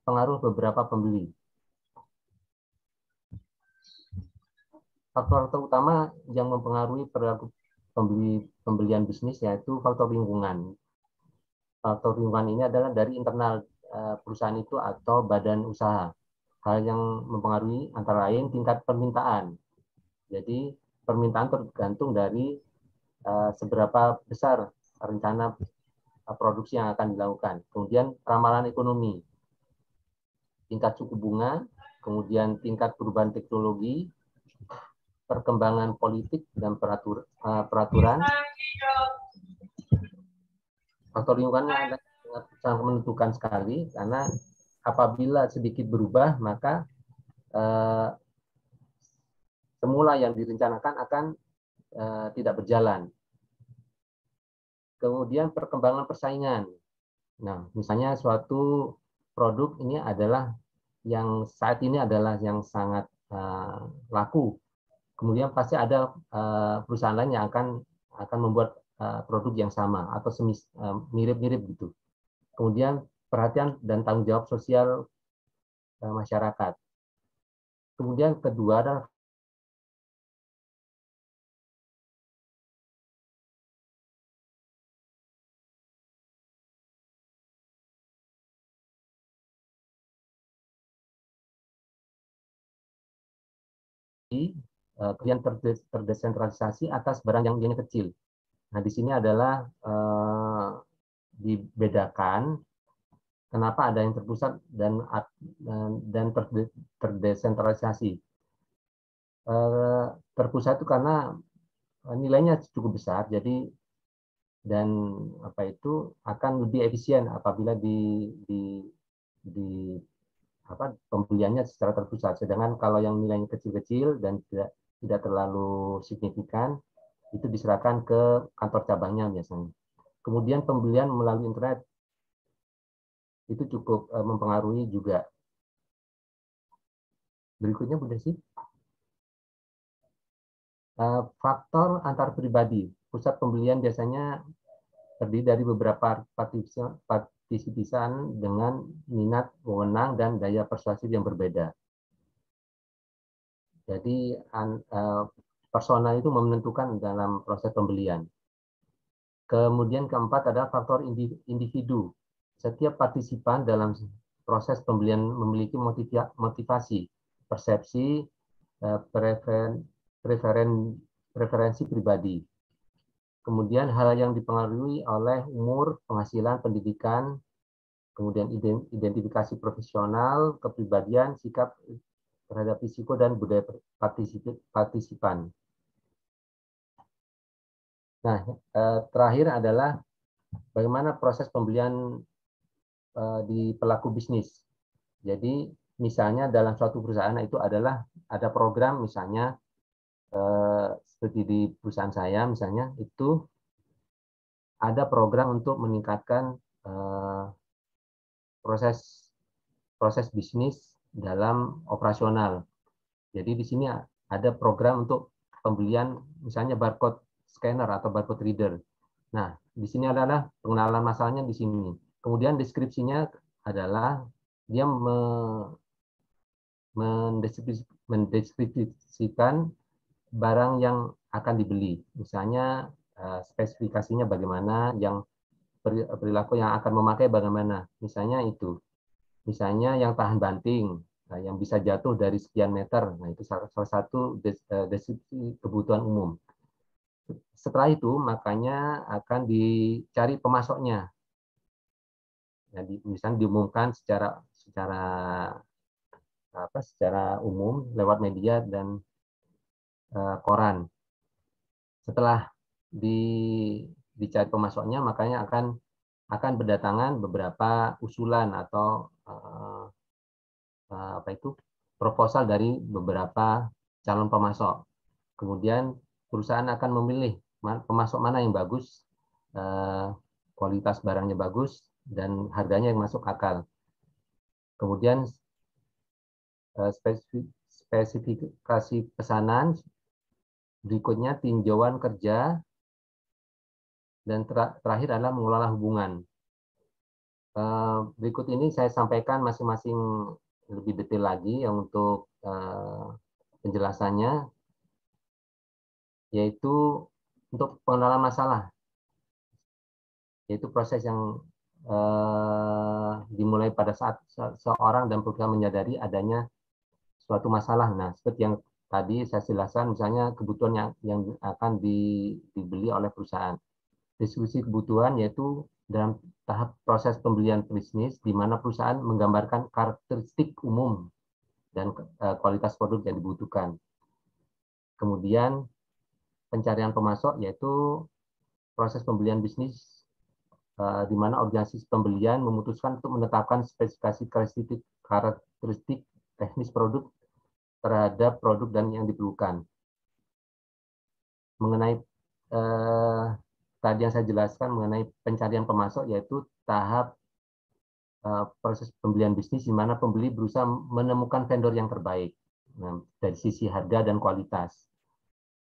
pengaruh beberapa pembeli. Faktor utama yang mempengaruhi perilaku pembelian bisnis yaitu faktor lingkungan. Faktor lingkungan ini adalah dari internal perusahaan itu atau badan usaha. Hal yang mempengaruhi antara lain tingkat permintaan. Jadi permintaan tergantung dari seberapa besar rencana produksi yang akan dilakukan. Kemudian ramalan ekonomi, tingkat suku bunga, kemudian tingkat perubahan teknologi, perkembangan politik dan peraturan. Faktor lingkungan sangat menentukan sekali karena apabila sedikit berubah maka semula yang direncanakan akan tidak berjalan. Kemudian perkembangan persaingan. Nah, misalnya suatu produk ini adalah yang saat ini adalah yang sangat laku. Kemudian pasti ada perusahaan lain yang akan membuat produk yang sama atau mirip-mirip gitu. Kemudian perhatian dan tanggung jawab sosial masyarakat. Kemudian kedua adalah kemudian terdesentralisasi atas barang yang nilainya kecil. Nah, di sini adalah dibedakan kenapa ada yang terpusat dan terdesentralisasi. Terpusat itu karena nilainya cukup besar, jadi dan apa itu akan lebih efisien apabila pembeliannya secara terpusat. Sedangkan kalau yang nilainya kecil-kecil dan tidak terlalu signifikan, itu diserahkan ke kantor cabangnya biasanya. Kemudian pembelian melalui internet itu cukup mempengaruhi juga. Berikutnya Bu Desi. Faktor antar pribadi. Pusat pembelian biasanya terdiri dari beberapa partisipan dengan minat, wewenang, dan daya persuasif yang berbeda. Jadi personal itu menentukan dalam proses pembelian. Kemudian keempat adalah faktor individu. Setiap partisipan dalam proses pembelian memiliki motivasi, persepsi, preferensi pribadi. Kemudian hal yang dipengaruhi oleh umur, penghasilan, pendidikan, kemudian identifikasi profesional, kepribadian, sikap terhadap risiko, dan budaya partisipan. Nah, terakhir adalah bagaimana proses pembelian di pelaku bisnis. Jadi, misalnya dalam suatu perusahaan itu adalah ada program misalnya seperti di perusahaan saya misalnya itu ada program untuk meningkatkan proses bisnis dalam operasional. Jadi di sini ada program untuk pembelian misalnya barcode scanner atau barcode reader. Nah, di sini adalah pengenalan masalahnya di sini. Kemudian deskripsinya adalah dia mendeskripsikan barang yang akan dibeli. Misalnya spesifikasinya bagaimana, yang perilaku yang akan memakai bagaimana. Misalnya itu. Misalnya yang tahan banting, yang bisa jatuh dari sekian meter. Nah, itu salah satu deskripsi kebutuhan umum. Setelah itu, makanya akan dicari pemasoknya. Nah, misalnya diumumkan secara umum lewat media dan koran. Setelah dicari pemasoknya, makanya akan berdatangan beberapa usulan atau proposal dari beberapa calon pemasok. Kemudian perusahaan akan memilih pemasok mana yang bagus, kualitas barangnya bagus, dan harganya yang masuk akal. Kemudian spesifikasi pesanan, berikutnya tinjauan kerja, dan terakhir adalah mengelola hubungan. Berikut ini saya sampaikan masing-masing lebih detail lagi yang untuk penjelasannya, yaitu untuk pengenalan masalah, yaitu proses yang dimulai pada saat seorang dan perusahaan menyadari adanya suatu masalah. Nah, seperti yang tadi saya jelaskan, misalnya kebutuhan yang akan dibeli oleh perusahaan. Diskusi kebutuhan yaitu dalam tahap proses pembelian bisnis, di mana perusahaan menggambarkan karakteristik umum dan kualitas produk yang dibutuhkan. Kemudian pencarian pemasok yaitu proses pembelian bisnis, di mana organisasi pembelian memutuskan untuk menetapkan spesifikasi karakteristik teknis produk terhadap produk dan yang diperlukan. Mengenai tadi yang saya jelaskan mengenai pencarian pemasok, yaitu tahap proses pembelian bisnis di mana pembeli berusaha menemukan vendor yang terbaik dari sisi harga dan kualitas.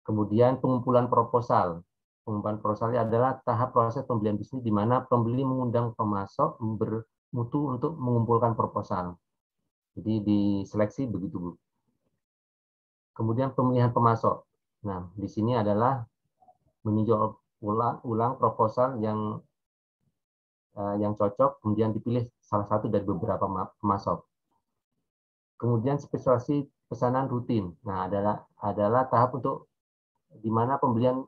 Kemudian pengumpulan proposal. Pengumpulan proposal adalah tahap proses pembelian bisnis di mana pembeli mengundang pemasok bermutu untuk mengumpulkan proposal. Jadi diseleksi begitu, Bu. Kemudian pemilihan pemasok. Nah, di sini adalah meninjau ulang proposal yang cocok, kemudian dipilih salah satu dari beberapa pemasok. Kemudian spesifikasi pesanan rutin. Nah, adalah tahap untuk di mana pembelian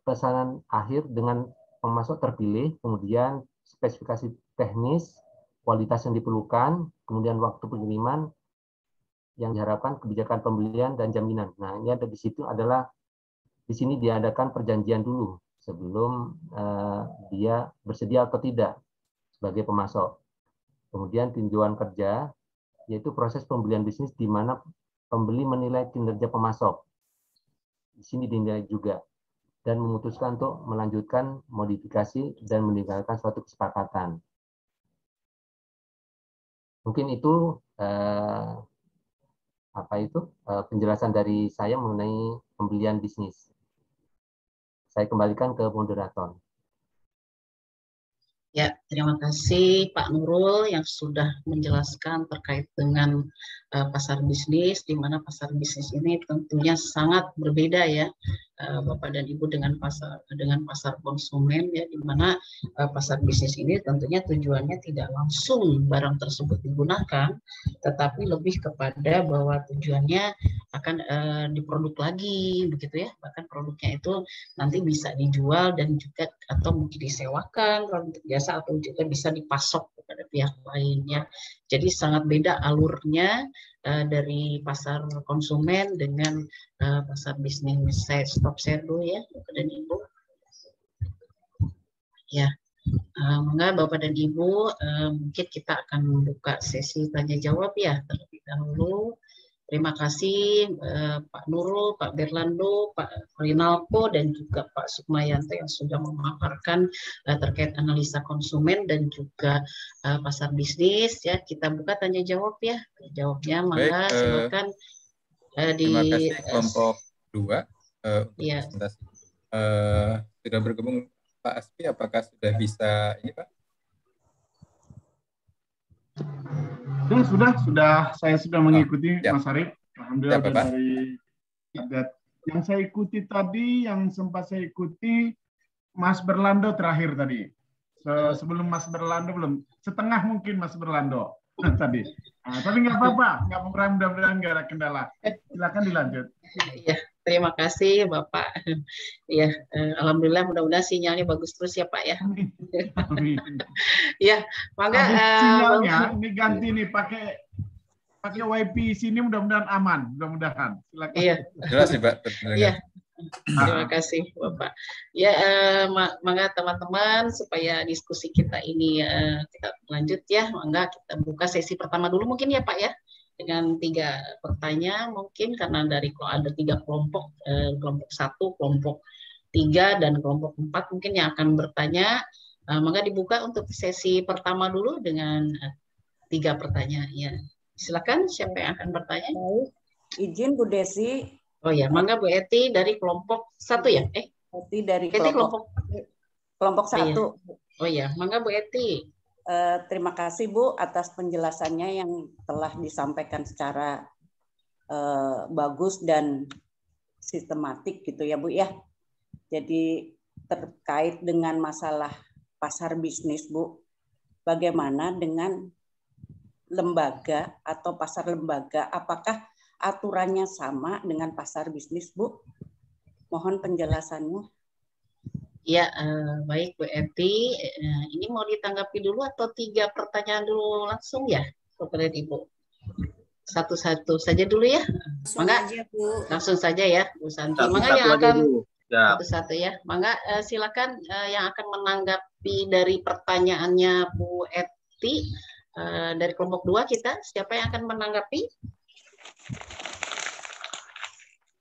pesanan akhir dengan pemasok terpilih, kemudian spesifikasi teknis, kualitas yang diperlukan, kemudian waktu pengiriman yang diharapkan, kebijakan pembelian dan jaminan. Nah, ini ada di situ adalah di sini diadakan perjanjian dulu sebelum dia bersedia atau tidak sebagai pemasok. Kemudian tinjauan kerja, yaitu proses pembelian bisnis di mana pembeli menilai kinerja pemasok. Di sini dinilai juga dan memutuskan untuk melanjutkan modifikasi dan meninggalkan suatu kesepakatan. Mungkin itu penjelasan dari saya mengenai pembelian bisnis. Saya kembalikan ke moderator. Ya, terima kasih Pak Nurul yang sudah menjelaskan terkait dengan pasar bisnis, di mana pasar bisnis ini tentunya sangat berbeda ya, Bapak dan Ibu, dengan pasar konsumen ya, di mana pasar bisnis ini tentunya tujuannya tidak langsung barang tersebut digunakan, tetapi lebih kepada bahwa tujuannya akan diproduk lagi begitu ya, bahkan produknya itu nanti bisa dijual dan juga atau mungkin disewakan kalau untuk biasa, atau juga bisa dipasok kepada pihak lainnya. Jadi sangat beda alurnya dari pasar konsumen dengan pasar bisnis. Saya stop share dulu ya, Bapak dan Ibu. Ya, monggo Bapak dan Ibu, mungkin kita akan membuka sesi tanya jawab ya terlebih dahulu. Terima kasih Pak Nurul, Pak Berlando, Pak Rinalko, dan juga Pak Sukmayanto yang sudah memaparkan terkait analisa konsumen dan juga pasar bisnis. Ya, kita buka tanya jawab ya. Jawabnya mangga silakan terima kasih kelompok 2. untuk Iya. presentasi. Sudah bergabung Pak Aspi, apakah sudah bisa ini Pak? Sudah. Saya sudah mengikuti ya. Mas Arief. Alhamdulillah dari yang saya ikuti tadi, yang sempat saya ikuti Mas Berlando terakhir tadi. Sebelum Mas Berlando belum, setengah mungkin Mas Berlando tadi. Tapi nggak apa-apa, nggak apa-apa, mudah-mudahan nggak ada kendala. Silakan dilanjut. Ya, terima kasih Bapak. Ya, alhamdulillah, mudah-mudahan sinyalnya bagus terus ya Pak ya. Ya, maka sinyalnya ini ganti nih pakai WiFi sini, mudah-mudahan aman, mudah-mudahan. Silakan. Iya. Jelas nih Pak. Iya. Terima kasih Bapak. Ya, mangga teman-teman supaya diskusi kita ini kita lanjut ya. Mangga kita buka sesi pertama dulu mungkin ya Pak ya, dengan 3 pertanyaan mungkin, karena dari kalau ada 3 kelompok, kelompok 1, kelompok 3 dan kelompok 4 mungkin yang akan bertanya. Mangga dibuka untuk sesi pertama dulu dengan 3 pertanyaan ya. Silakan, siapa yang akan bertanya? Izin Bu Desi. Oh ya, mangga Bu Eti dari kelompok 1 ya? Eti dari kelompok 1. Oh ya, mangga Bu Eti. Terima kasih Bu atas penjelasannya yang telah disampaikan secara bagus dan sistematik gitu ya Bu ya. Jadi terkait dengan masalah pasar bisnis Bu, bagaimana dengan lembaga atau pasar lembaga, apakah aturannya sama dengan pasar bisnis, Bu? Mohon penjelasannya. Ya, baik Bu Eti. Ini mau ditanggapi dulu atau 3 pertanyaan dulu langsung ya, kepada Ibu? Satu-satu saja dulu ya. Mangga, langsung saja ya, Bu Santi. Mangga yang akan satu-satu ya. Mangga silakan yang akan menanggapi dari pertanyaannya Bu Eti. Dari kelompok 2 kita, siapa yang akan menanggapi?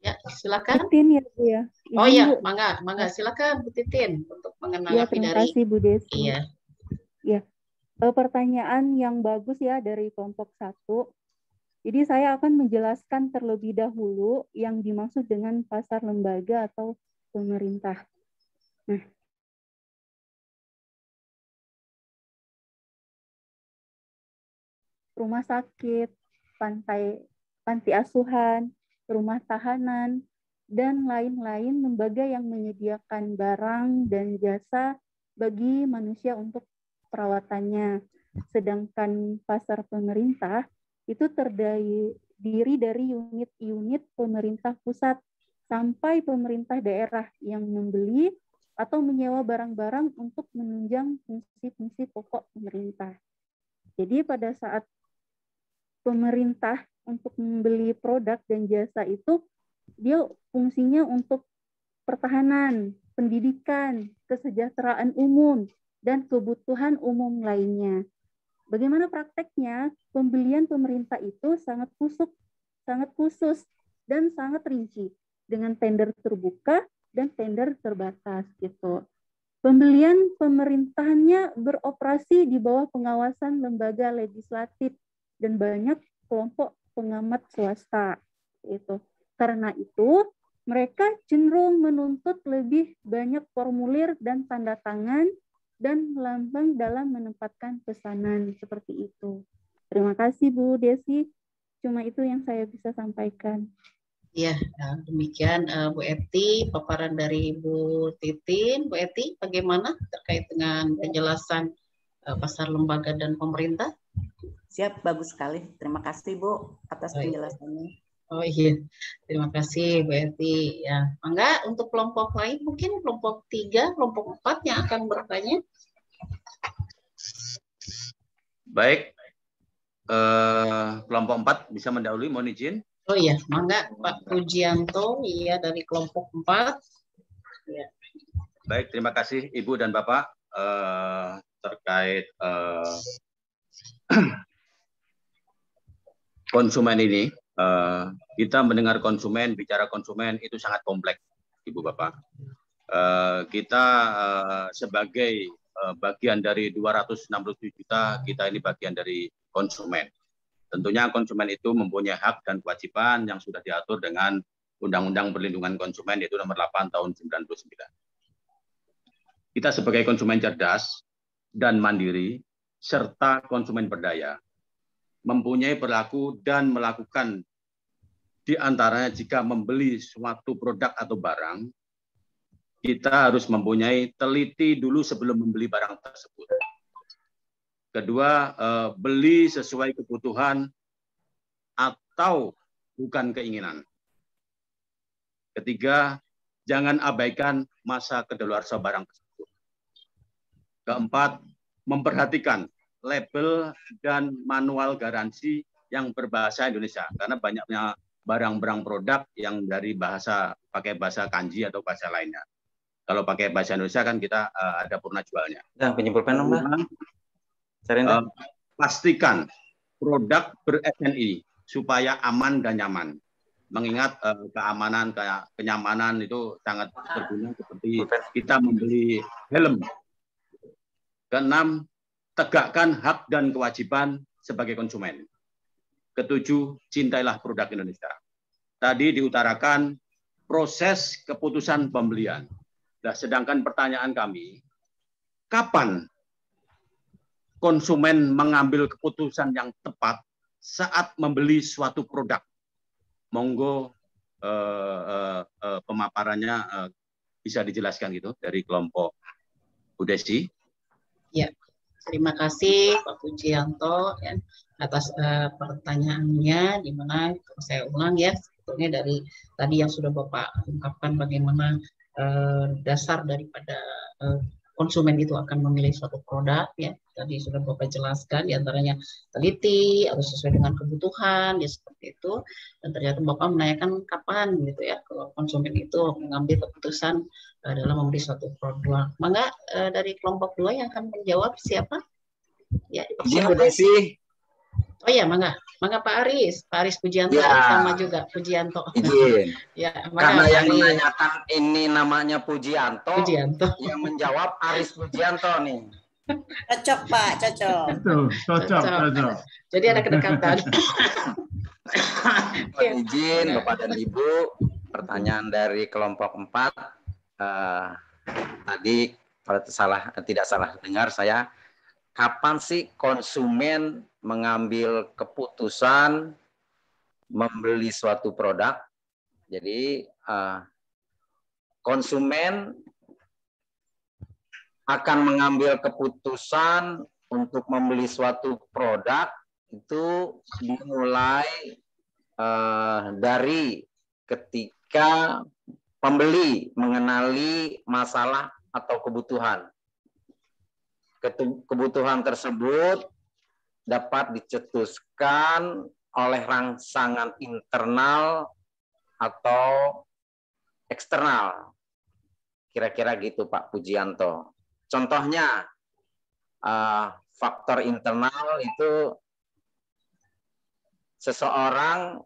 Ya, silakan. Titin ya Bu ya. Oh iya, mangga silakan Bu Titin untuk menanggapi ya, terima dari. Kasih Bu Desi. Iya. Ya, pertanyaan yang bagus ya dari kelompok 1. Jadi saya akan menjelaskan terlebih dahulu yang dimaksud dengan pasar lembaga atau pemerintah. Nah, rumah sakit, panti asuhan, rumah tahanan, dan lain-lain lembaga yang menyediakan barang dan jasa bagi manusia untuk perawatannya. Sedangkan pasar pemerintah itu terdiri dari unit-unit pemerintah pusat sampai pemerintah daerah yang membeli atau menyewa barang-barang untuk menunjang fungsi-fungsi pokok pemerintah. Jadi pada saat pemerintah untuk membeli produk dan jasa itu, dia fungsinya untuk pertahanan, pendidikan, kesejahteraan umum, dan kebutuhan umum lainnya. Bagaimana prakteknya? Pembelian pemerintah itu sangat khusus, dan sangat rinci, dengan tender terbuka dan tender terbatas gitu. Pembelian pemerintahannya beroperasi di bawah pengawasan lembaga legislatif dan banyak kelompok pengamat swasta. Itu. Karena itu, mereka cenderung menuntut lebih banyak formulir dan tanda tangan dan lambang dalam menempatkan pesanan seperti itu. Terima kasih Bu Desi. Cuma itu yang saya bisa sampaikan. Ya, demikian Bu Eti, paparan dari Bu Titin. Bu Eti, bagaimana terkait dengan penjelasan pasar lembaga dan pemerintah? Siap, bagus sekali. Terima kasih Bu atas penjelasannya. Oh iya, terima kasih Bu Eti. Ya, mangga untuk kelompok lain, mungkin kelompok 3, kelompok 4 yang akan bertanya. Baik, kelompok 4 bisa mendahului, mohon izin. Oh iya, mangga Pak Pujianto, iya dari kelompok 4. Ya. Baik, terima kasih Ibu dan Bapak terkait konsumen ini. Kita mendengar konsumen, bicara konsumen itu sangat kompleks, Ibu Bapak. Kita sebagai bagian dari 267 juta, kita ini bagian dari konsumen. Tentunya konsumen itu mempunyai hak dan kewajiban yang sudah diatur dengan Undang-Undang Perlindungan Konsumen yaitu nomor 8 tahun 99. Kita sebagai konsumen cerdas dan mandiri serta konsumen berdaya mempunyai perilaku dan melakukan di antaranya jika membeli suatu produk atau barang, kita harus mempunyai teliti dulu sebelum membeli barang tersebut. Kedua, beli sesuai kebutuhan atau bukan keinginan. Ketiga, jangan abaikan masa kedaluarsa barang tersebut. Keempat, memperhatikan label dan manual garansi yang berbahasa Indonesia, karena banyaknya barang-barang produk yang dari pakai bahasa kanji atau bahasa lainnya. Kalau pakai bahasa Indonesia kan kita ada purna jualnya. Nah, penyimpulkan Mbak. Pastikan produk ber-SNI supaya aman dan nyaman. Mengingat keamanan, kenyamanan itu sangat berguna seperti kita membeli helm. Keenam, tegakkan hak dan kewajiban sebagai konsumen. Ketujuh, cintailah produk Indonesia. Tadi diutarakan proses keputusan pembelian. Nah, sedangkan pertanyaan kami, kapan konsumen mengambil keputusan yang tepat saat membeli suatu produk? Monggo pemaparannya bisa dijelaskan gitu dari kelompok Bu Desi. Ya, terima kasih Pak Pujianto ya, atas pertanyaannya, di mana saya ulang ya, sebetulnya dari tadi yang sudah Bapak ungkapkan bagaimana dasar daripada konsumen itu akan memilih suatu produk ya, tadi sudah Bapak jelaskan, diantaranya teliti, harus sesuai dengan kebutuhan, ya seperti itu. Dan ternyata Bapak menanyakan kapan gitu ya, kalau konsumen itu mengambil keputusan dalam membeli suatu produk. Mangga dari kelompok 2 yang akan menjawab siapa? Ya, Bu Desi. Oh ya, mangga Pak Aris Pujianto ya. Sama juga Pujianto. Izin. Ya, karena yang Aris. menanyakan ini namanya Pujianto. Yang menjawab Aris Pujianto nih. Cocok Pak, cocok. Cocok. Jadi ada kedekatan. Izin Bapak dan Ibu, pertanyaan dari kelompok 4 tadi kalau tidak salah dengar saya, kapan sih konsumen mengambil keputusan membeli suatu produk? Jadi konsumen akan mengambil keputusan untuk membeli suatu produk itu dimulai dari ketika pembeli mengenali masalah atau kebutuhan. Kebutuhan tersebut dapat dicetuskan oleh rangsangan internal atau eksternal. Kira-kira gitu Pak Pujianto. Contohnya, faktor internal itu seseorang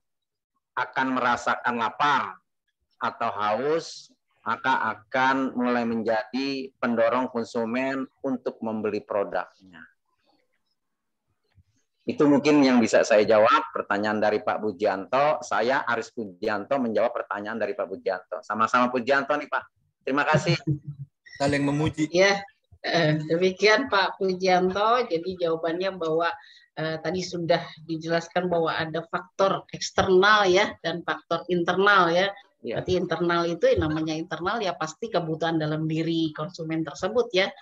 akan merasakan lapar atau haus, maka akan mulai menjadi pendorong konsumen untuk membeli produknya. Itu mungkin yang bisa saya jawab pertanyaan dari Pak Pujianto. Saya Aris Pujianto menjawab pertanyaan dari Pak Pujianto. Sama-sama Pujianto nih Pak. Terima kasih. Saling memuji. Ya, demikian Pak Pujianto. Jadi jawabannya bahwa tadi sudah dijelaskan bahwa ada faktor eksternal ya dan faktor internal ya. Berarti internal itu namanya internal ya pasti kebutuhan dalam diri konsumen tersebut ya,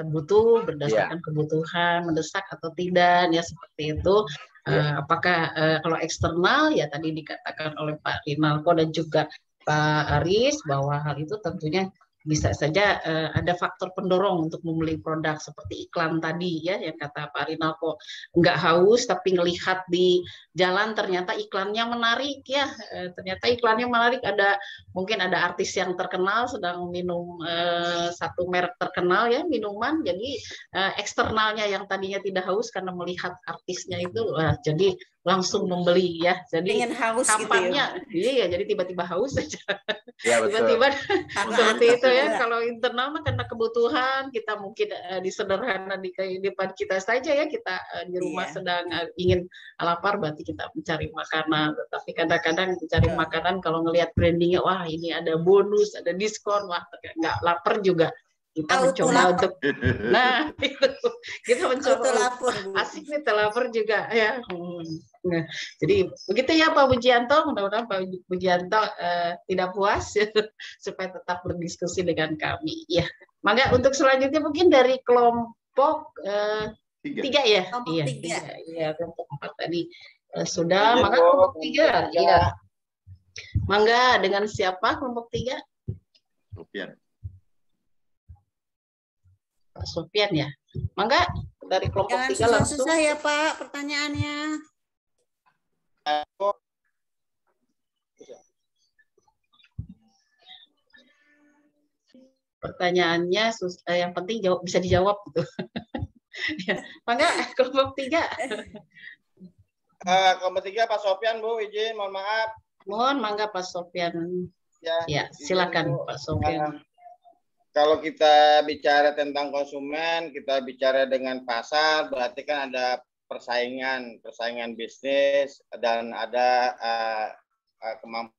butuh berdasarkan kebutuhan mendesak atau tidak ya seperti itu. Apakah kalau eksternal ya tadi dikatakan oleh Pak Rinalko dan juga Pak Aris bahwa hal itu tentunya bisa saja ada faktor pendorong untuk membeli produk seperti iklan tadi ya yang kata Pak Rinalko, nggak haus tapi ngelihat di jalan ternyata iklannya menarik ya, ternyata iklannya menarik, mungkin ada artis yang terkenal sedang minum satu merek terkenal ya minuman, jadi eksternalnya yang tadinya tidak haus karena melihat artisnya itu jadi langsung membeli ya. Jadi Ingin haus kapannya, gitu ya. iya, jadi tiba-tiba haus saja. Ya, betul. Tiba-tiba Karena seperti antek itu ya. juga. Kalau internal mah karena kebutuhan kita mungkin disederhana di kehidupan kita saja ya. Kita di rumah Iya. sedang ingin lapar, berarti kita mencari makanan. Tetapi kadang-kadang mencari makanan kalau ngelihat brandingnya, wah ini ada bonus, ada diskon, wah nggak lapar juga. Kita mencoba untuk, nah itu kita mencoba asik nih telapor juga ya. Nah, jadi begitu ya Pak Pujianto, mudah-mudahan Pak Pujianto tidak puas supaya tetap berdiskusi dengan kami. Ya, maka untuk selanjutnya mungkin dari kelompok 3 ya, iya, 3. Iya, kelompok 4 tadi sudah. Maka kelompok 3, iya. Mangga dengan siapa kelompok 3? Sofian. Pak Sofian ya. Mangga dari kelompok 3 Jangan langsung. susah-susah ya Pak pertanyaannya. Pertanyaannya yang penting bisa dijawab gitu. Ya. Mangga kelompok 3. Kelompok 3 Pak Sofian Bu, izin mohon maaf. Mohon mangga Pak Sofian. Ya, silakan Pak Sofian. Kalau kita bicara tentang konsumen, kita bicara dengan pasar, berarti kan ada persaingan bisnis dan ada kemampuan.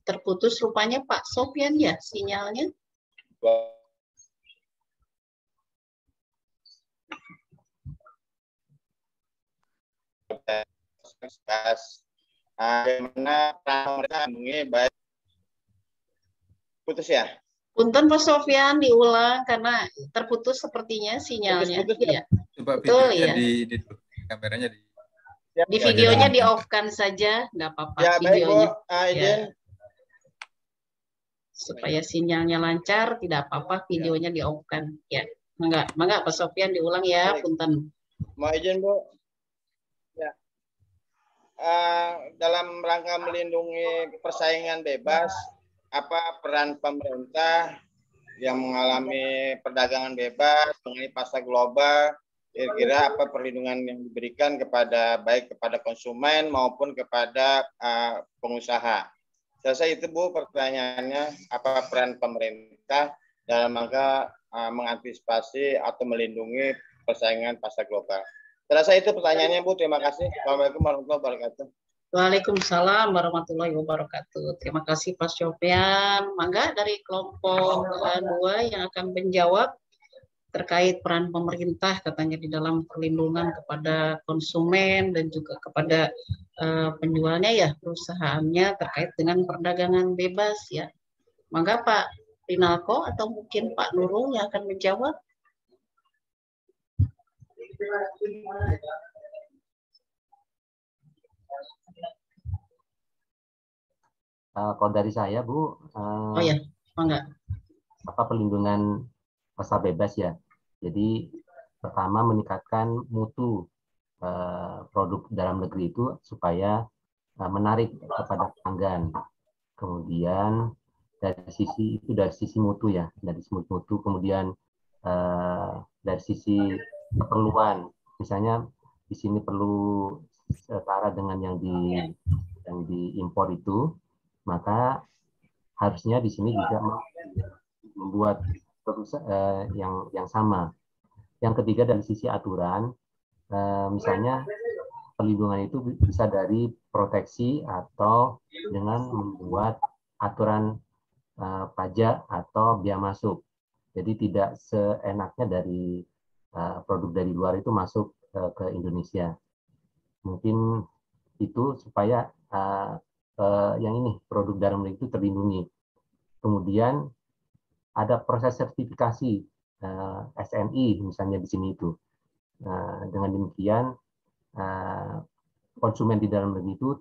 Terputus rupanya Pak Sofian ya sinyalnya. Bagaimana mereka baik. Putus ya? Punten Pak Sofian diulang karena terputus sepertinya sinyalnya. Putus, ya. Coba Betul videonya ya. di kameranya di. Di videonya di off kan saja, nggak apa-apa Ya, videonya. baik, Bu. Izin. Ya. Supaya sinyalnya lancar, tidak apa-apa videonya di off kan. Ya, mangga Pak Sofian diulang ya, punten. Mau izin Bu. Ya. Dalam rangka melindungi persaingan bebas, apa peran pemerintah yang mengalami perdagangan bebas mengenai pasar global, kira-kira apa perlindungan yang diberikan baik kepada konsumen maupun kepada pengusaha. Selesai itu Bu pertanyaannya, apa peran pemerintah dalam rangka mengantisipasi atau melindungi persaingan pasar global. Selesai itu pertanyaannya Bu, terima kasih. Assalamualaikum warahmatullahi wabarakatuh. Waalaikumsalam warahmatullahi wabarakatuh. Terima kasih Pak Sofian. Mangga dari kelompok 2 yang akan menjawab terkait peran pemerintah katanya di dalam perlindungan kepada konsumen dan juga kepada penjualnya ya, perusahaannya terkait dengan perdagangan bebas ya. Mangga Pak Rinalko atau mungkin Pak Nurul yang akan menjawab. Kalau dari saya Bu, oh ya, mangga. Apa perlindungan pasar bebas ya. Jadi pertama meningkatkan mutu produk dalam negeri itu supaya menarik kepada pelanggan. Kemudian dari sisi mutu ya, dari sisi mutu, kemudian dari sisi keperluan, misalnya di sini perlu setara dengan yang diimpor itu, maka harusnya di sini juga membuat yang sama. Yang ketiga dari sisi aturan, misalnya perlindungan itu bisa dari proteksi atau dengan membuat aturan pajak atau biaya masuk. Jadi tidak seenaknya dari produk dari luar itu masuk ke Indonesia. Mungkin itu supaya yang ini produk dalam negeri itu terlindungi. Kemudian ada proses sertifikasi SNI misalnya di sini itu. Dengan demikian konsumen di dalam negeri itu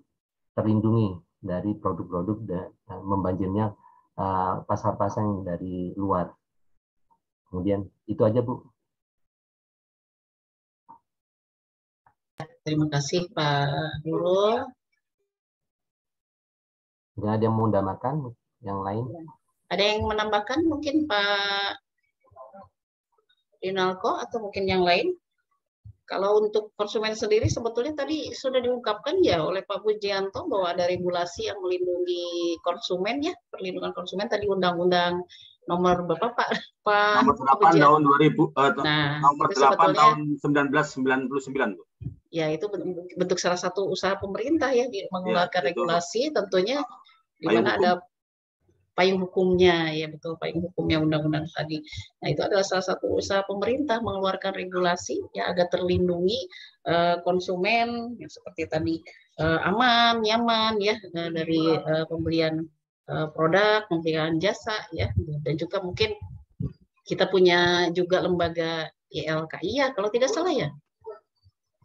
terlindungi dari produk-produk dan membanjirnya pasar-pasar yang dari luar. Kemudian itu aja Bu. Terima kasih Pak Nurul. Ada yang mau menambahkan yang lain? Ada yang menambahkan mungkin Pak Rinalko atau mungkin yang lain? Kalau untuk konsumen sendiri sebetulnya tadi sudah diungkapkan ya oleh Pak Pujianto bahwa ada regulasi yang melindungi konsumen ya, perlindungan konsumen tadi undang-undang nomor berapa Pak? Nomor 8 tahun 2000 nah, nomor 8 tahun 1999, Bu. Ya, itu bentuk salah satu usaha pemerintah ya mengeluarkan regulasi tentunya di mana ada payung hukumnya, ya betul, payung hukumnya undang-undang tadi. Nah, itu adalah salah satu usaha pemerintah mengeluarkan regulasi ya agar terlindungi konsumen yang seperti tadi aman, nyaman ya dari pembelian produk, pembelian jasa ya, dan juga mungkin kita punya juga lembaga YLKI ya kalau tidak salah ya.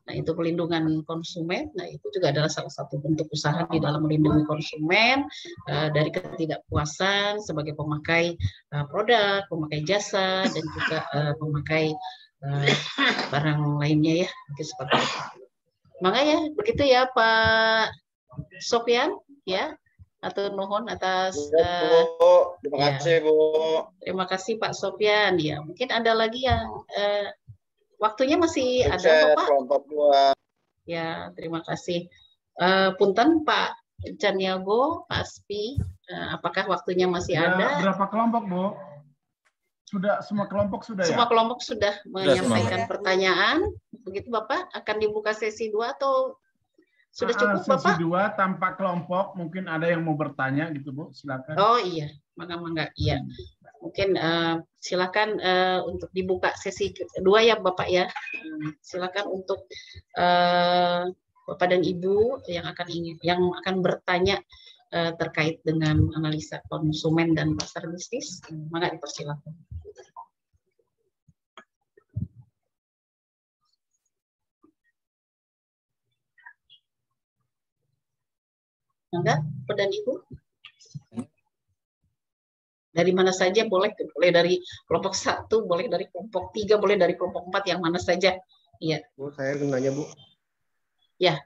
Nah, itu pelindungan konsumen. Nah, itu juga adalah salah satu bentuk usaha di dalam melindungi konsumen dari ketidakpuasan sebagai pemakai produk, pemakai jasa, dan juga pemakai barang lainnya ya. Mungkin seperti itu. Makanya begitu ya Pak Sofyan ya. Atau nuhun atas terima kasih Bu. Terima kasih Pak Sofyan ya. Mungkin ada lagi yang waktunya masih ada Pak? Kelompok 2. Ya, terima kasih. Punten Pak Caniago, Pak Aspi, apakah waktunya masih ada? Berapa kelompok, Bu? Sudah semua kelompok sudah ya? Semua kelompok sudah menyampaikan pertanyaan. Begitu Bapak, akan dibuka sesi 2 atau sudah cukup Bapak? Sesi 2 tanpa kelompok, mungkin ada yang mau bertanya gitu Bu, silakan. Oh iya, mangga iya. Mungkin silakan untuk dibuka sesi 2 ya Bapak ya. Silakan untuk Bapak dan Ibu yang akan bertanya terkait dengan analisa konsumen dan pasar bisnis, maka dipersilakan. Enggak, Bapak dan Ibu? Dari mana saja boleh dari kelompok 1, boleh dari kelompok 3, boleh dari kelompok 4, yang mana saja. Iya. Bu, saya nanya Bu. Ya,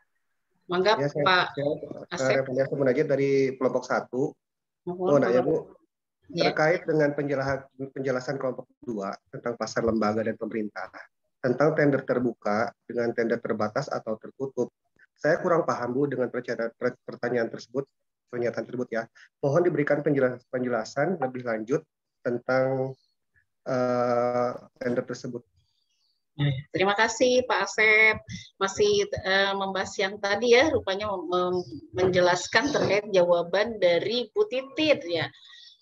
mangga ya, Pak Asep. Saya menajat dari kelompok 1. Mau nanya Bu, terkait dengan penjelasan kelompok 2 tentang pasar lembaga dan pemerintah, tentang tender terbuka dengan tender terbatas atau tertutup. Saya kurang paham Bu dengan pertanyaan tersebut. Pernyataan tersebut ya. Mohon diberikan penjelasan lebih lanjut tentang tender tersebut. Terima kasih Pak Asep. Masih membahas yang tadi ya, rupanya menjelaskan terkait jawaban dari Bu Titin ya.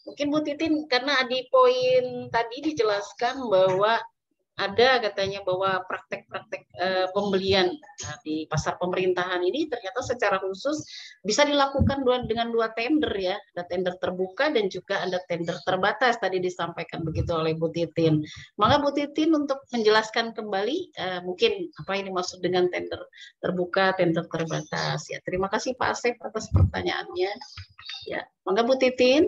Mungkin Bu Titin karena di poin tadi dijelaskan bahwa ada katanya bahwa praktek-praktek pembelian di pasar pemerintahan ini ternyata secara khusus bisa dilakukan dengan 2 tender ya, ada tender terbuka dan juga ada tender terbatas tadi disampaikan begitu oleh Bu Titin. Maka Bu Titin untuk menjelaskan kembali mungkin apa ini maksud dengan tender terbuka, tender terbatas ya. Terima kasih Pak Asep atas pertanyaannya. Ya, maka Bu Titin.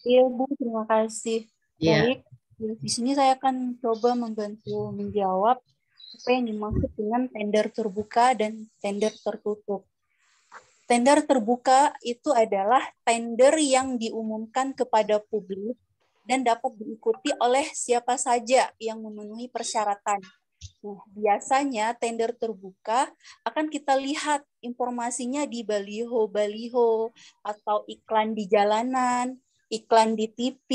Iya Bu, terima kasih. Ya. Baik. Di sini saya akan coba membantu menjawab apa yang dimaksud dengan tender terbuka dan tender tertutup. Tender terbuka itu adalah tender yang diumumkan kepada publik dan dapat diikuti oleh siapa saja yang memenuhi persyaratan. Nah, biasanya tender terbuka akan kita lihat informasinya di baliho-baliho atau iklan di jalanan, iklan di TV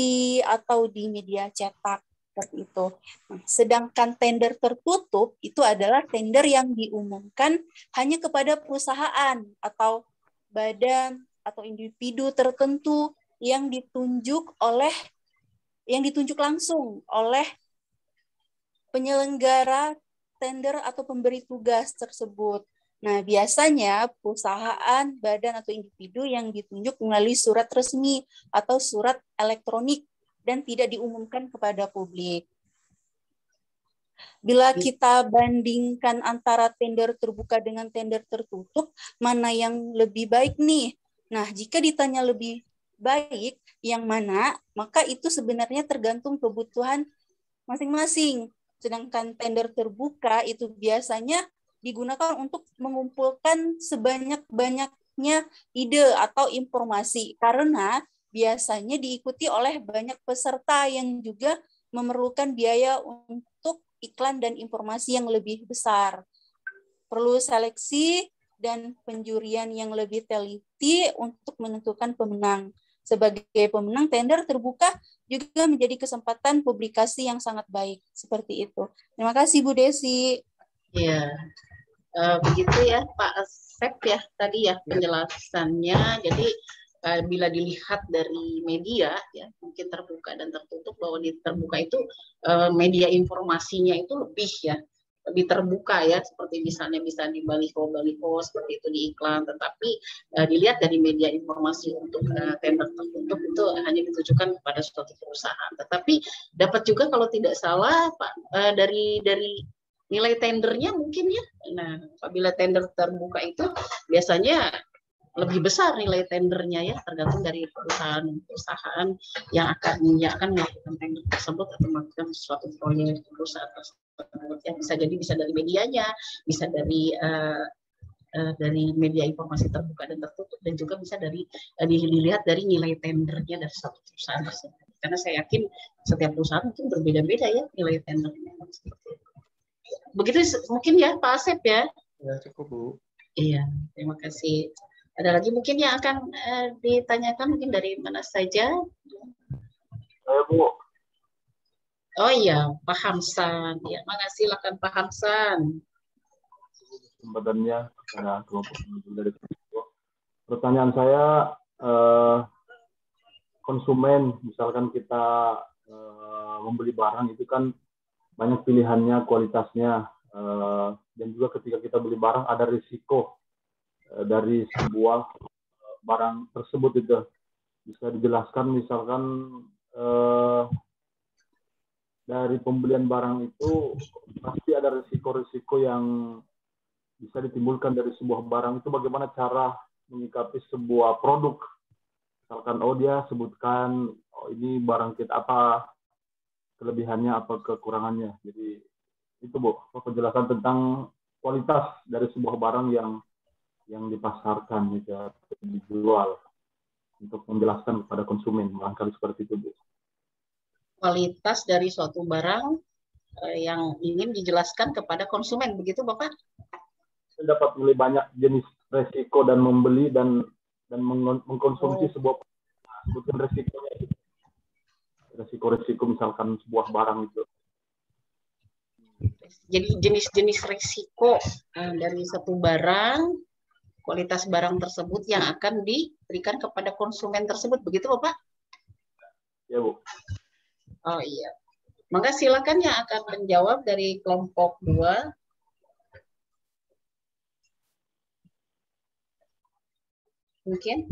atau di media cetak seperti itu. Nah, sedangkan tender tertutup itu adalah tender yang diumumkan hanya kepada perusahaan atau badan atau individu tertentu yang ditunjuk langsung oleh penyelenggara tender atau pemberi tugas tersebut. Nah, biasanya perusahaan, badan, atau individu yang ditunjuk melalui surat resmi atau surat elektronik dan tidak diumumkan kepada publik. Bila kita bandingkan antara tender terbuka dengan tender tertutup, mana yang lebih baik nih? Nah, jika ditanya lebih baik yang mana, maka itu sebenarnya tergantung kebutuhan masing-masing. Sedangkan tender terbuka itu biasanya digunakan untuk mengumpulkan sebanyak-banyaknya ide atau informasi karena biasanya diikuti oleh banyak peserta yang juga memerlukan biaya untuk iklan dan informasi yang lebih besar. Perlu seleksi dan penjurian yang lebih teliti untuk menentukan pemenang. Sebagai pemenang, tender terbuka juga menjadi kesempatan publikasi yang sangat baik. Seperti itu. Terima kasih Bu Desi. Iya, begitu ya Pak Asep ya tadi ya penjelasannya. Jadi bila dilihat dari media ya mungkin terbuka dan tertutup, bahwa di terbuka itu media informasinya itu lebih terbuka ya, seperti misalnya bisa di baliho seperti itu di iklan, tetapi dilihat dari media informasi untuk tender tertutup itu hanya ditujukan kepada suatu perusahaan. Tetapi dapat juga kalau tidak salah Pak dari nilai tendernya mungkin ya. Nah, apabila tender terbuka itu biasanya lebih besar nilai tendernya ya, tergantung dari perusahaan yang akan melakukan tender tersebut atau melakukan suatu proyek perusahaan tersebut. Ya, bisa jadi bisa dari medianya, bisa dari media informasi terbuka dan tertutup, dan juga bisa dilihat dari nilai tendernya dari suatu perusahaan tersebut. Karena saya yakin setiap perusahaan mungkin berbeda-beda ya nilai tendernya. Begitu mungkin ya Pak Asep ya. Ya cukup Bu. Iya, terima kasih. Ada lagi mungkin yang akan ditanyakan mungkin dari mana saja? Saya Bu. Oh iya, Pak Hamsan. Ya, makasih, silakan Pak Hamsan. Kesempatannya karena kelompok dari pertanyaan saya, konsumen misalkan kita membeli barang itu kan banyak pilihannya, kualitasnya, dan juga ketika kita beli barang ada risiko dari sebuah barang tersebut. Itu bisa dijelaskan misalkan dari pembelian barang itu pasti ada risiko-risiko yang bisa ditimbulkan dari sebuah barang. Itu bagaimana cara menyikapi sebuah produk, misalkan dia sebutkan ini barang kita apa kelebihannya, apa kekurangannya. Jadi itu Bu, penjelasan tentang kualitas dari sebuah barang yang dipasarkan gitu, dijual, untuk menjelaskan kepada konsumen, barangkali seperti itu Bu. Kualitas dari suatu barang yang ingin dijelaskan kepada konsumen, begitu Bapak? Saya dapat beli banyak jenis resiko dan membeli dan mengkonsumsi sebuah bukan resikonya, resiko misalkan sebuah barang itu. Jadi jenis-jenis resiko dari satu barang, kualitas barang tersebut yang akan diberikan kepada konsumen tersebut, begitu Bapak? Ya Bu. Oh iya. Maka silakan yang akan menjawab dari kelompok 2. Mungkin.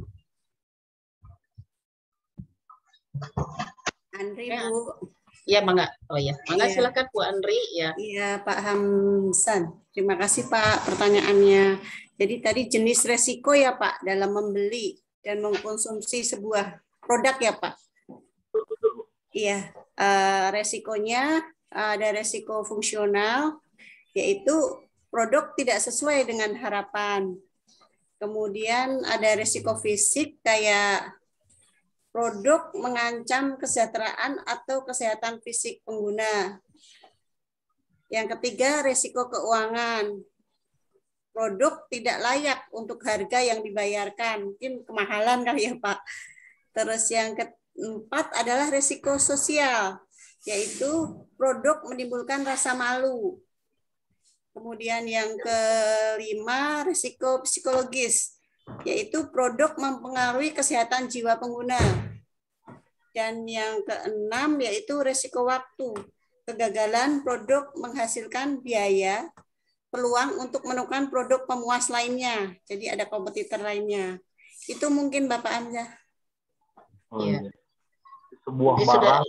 Andri Bu. Iya, Mangga. Oh iya. Mangga Iya. silakan Bu Andri ya. Iya, Pak Hamsan. Terima kasih Pak pertanyaannya. Jadi tadi jenis resiko ya Pak dalam membeli dan mengkonsumsi sebuah produk ya Pak. Iya, resikonya ada resiko fungsional, yaitu produk tidak sesuai dengan harapan. Kemudian ada resiko fisik kayak produk mengancam kesejahteraan atau kesehatan fisik pengguna. Yang ketiga, resiko keuangan. Produk tidak layak untuk harga yang dibayarkan, mungkin kemahalan kali ya Pak. Terus yang keempat adalah resiko sosial, yaitu produk menimbulkan rasa malu. Kemudian yang kelima, resiko psikologis, yaitu produk mempengaruhi kesehatan jiwa pengguna. Dan yang keenam, yaitu resiko waktu. Kegagalan produk menghasilkan biaya, peluang untuk menemukan produk pemuas lainnya. Jadi ada kompetitor lainnya. Itu mungkin Bapak Amza. Oh, iya. Sebuah barang,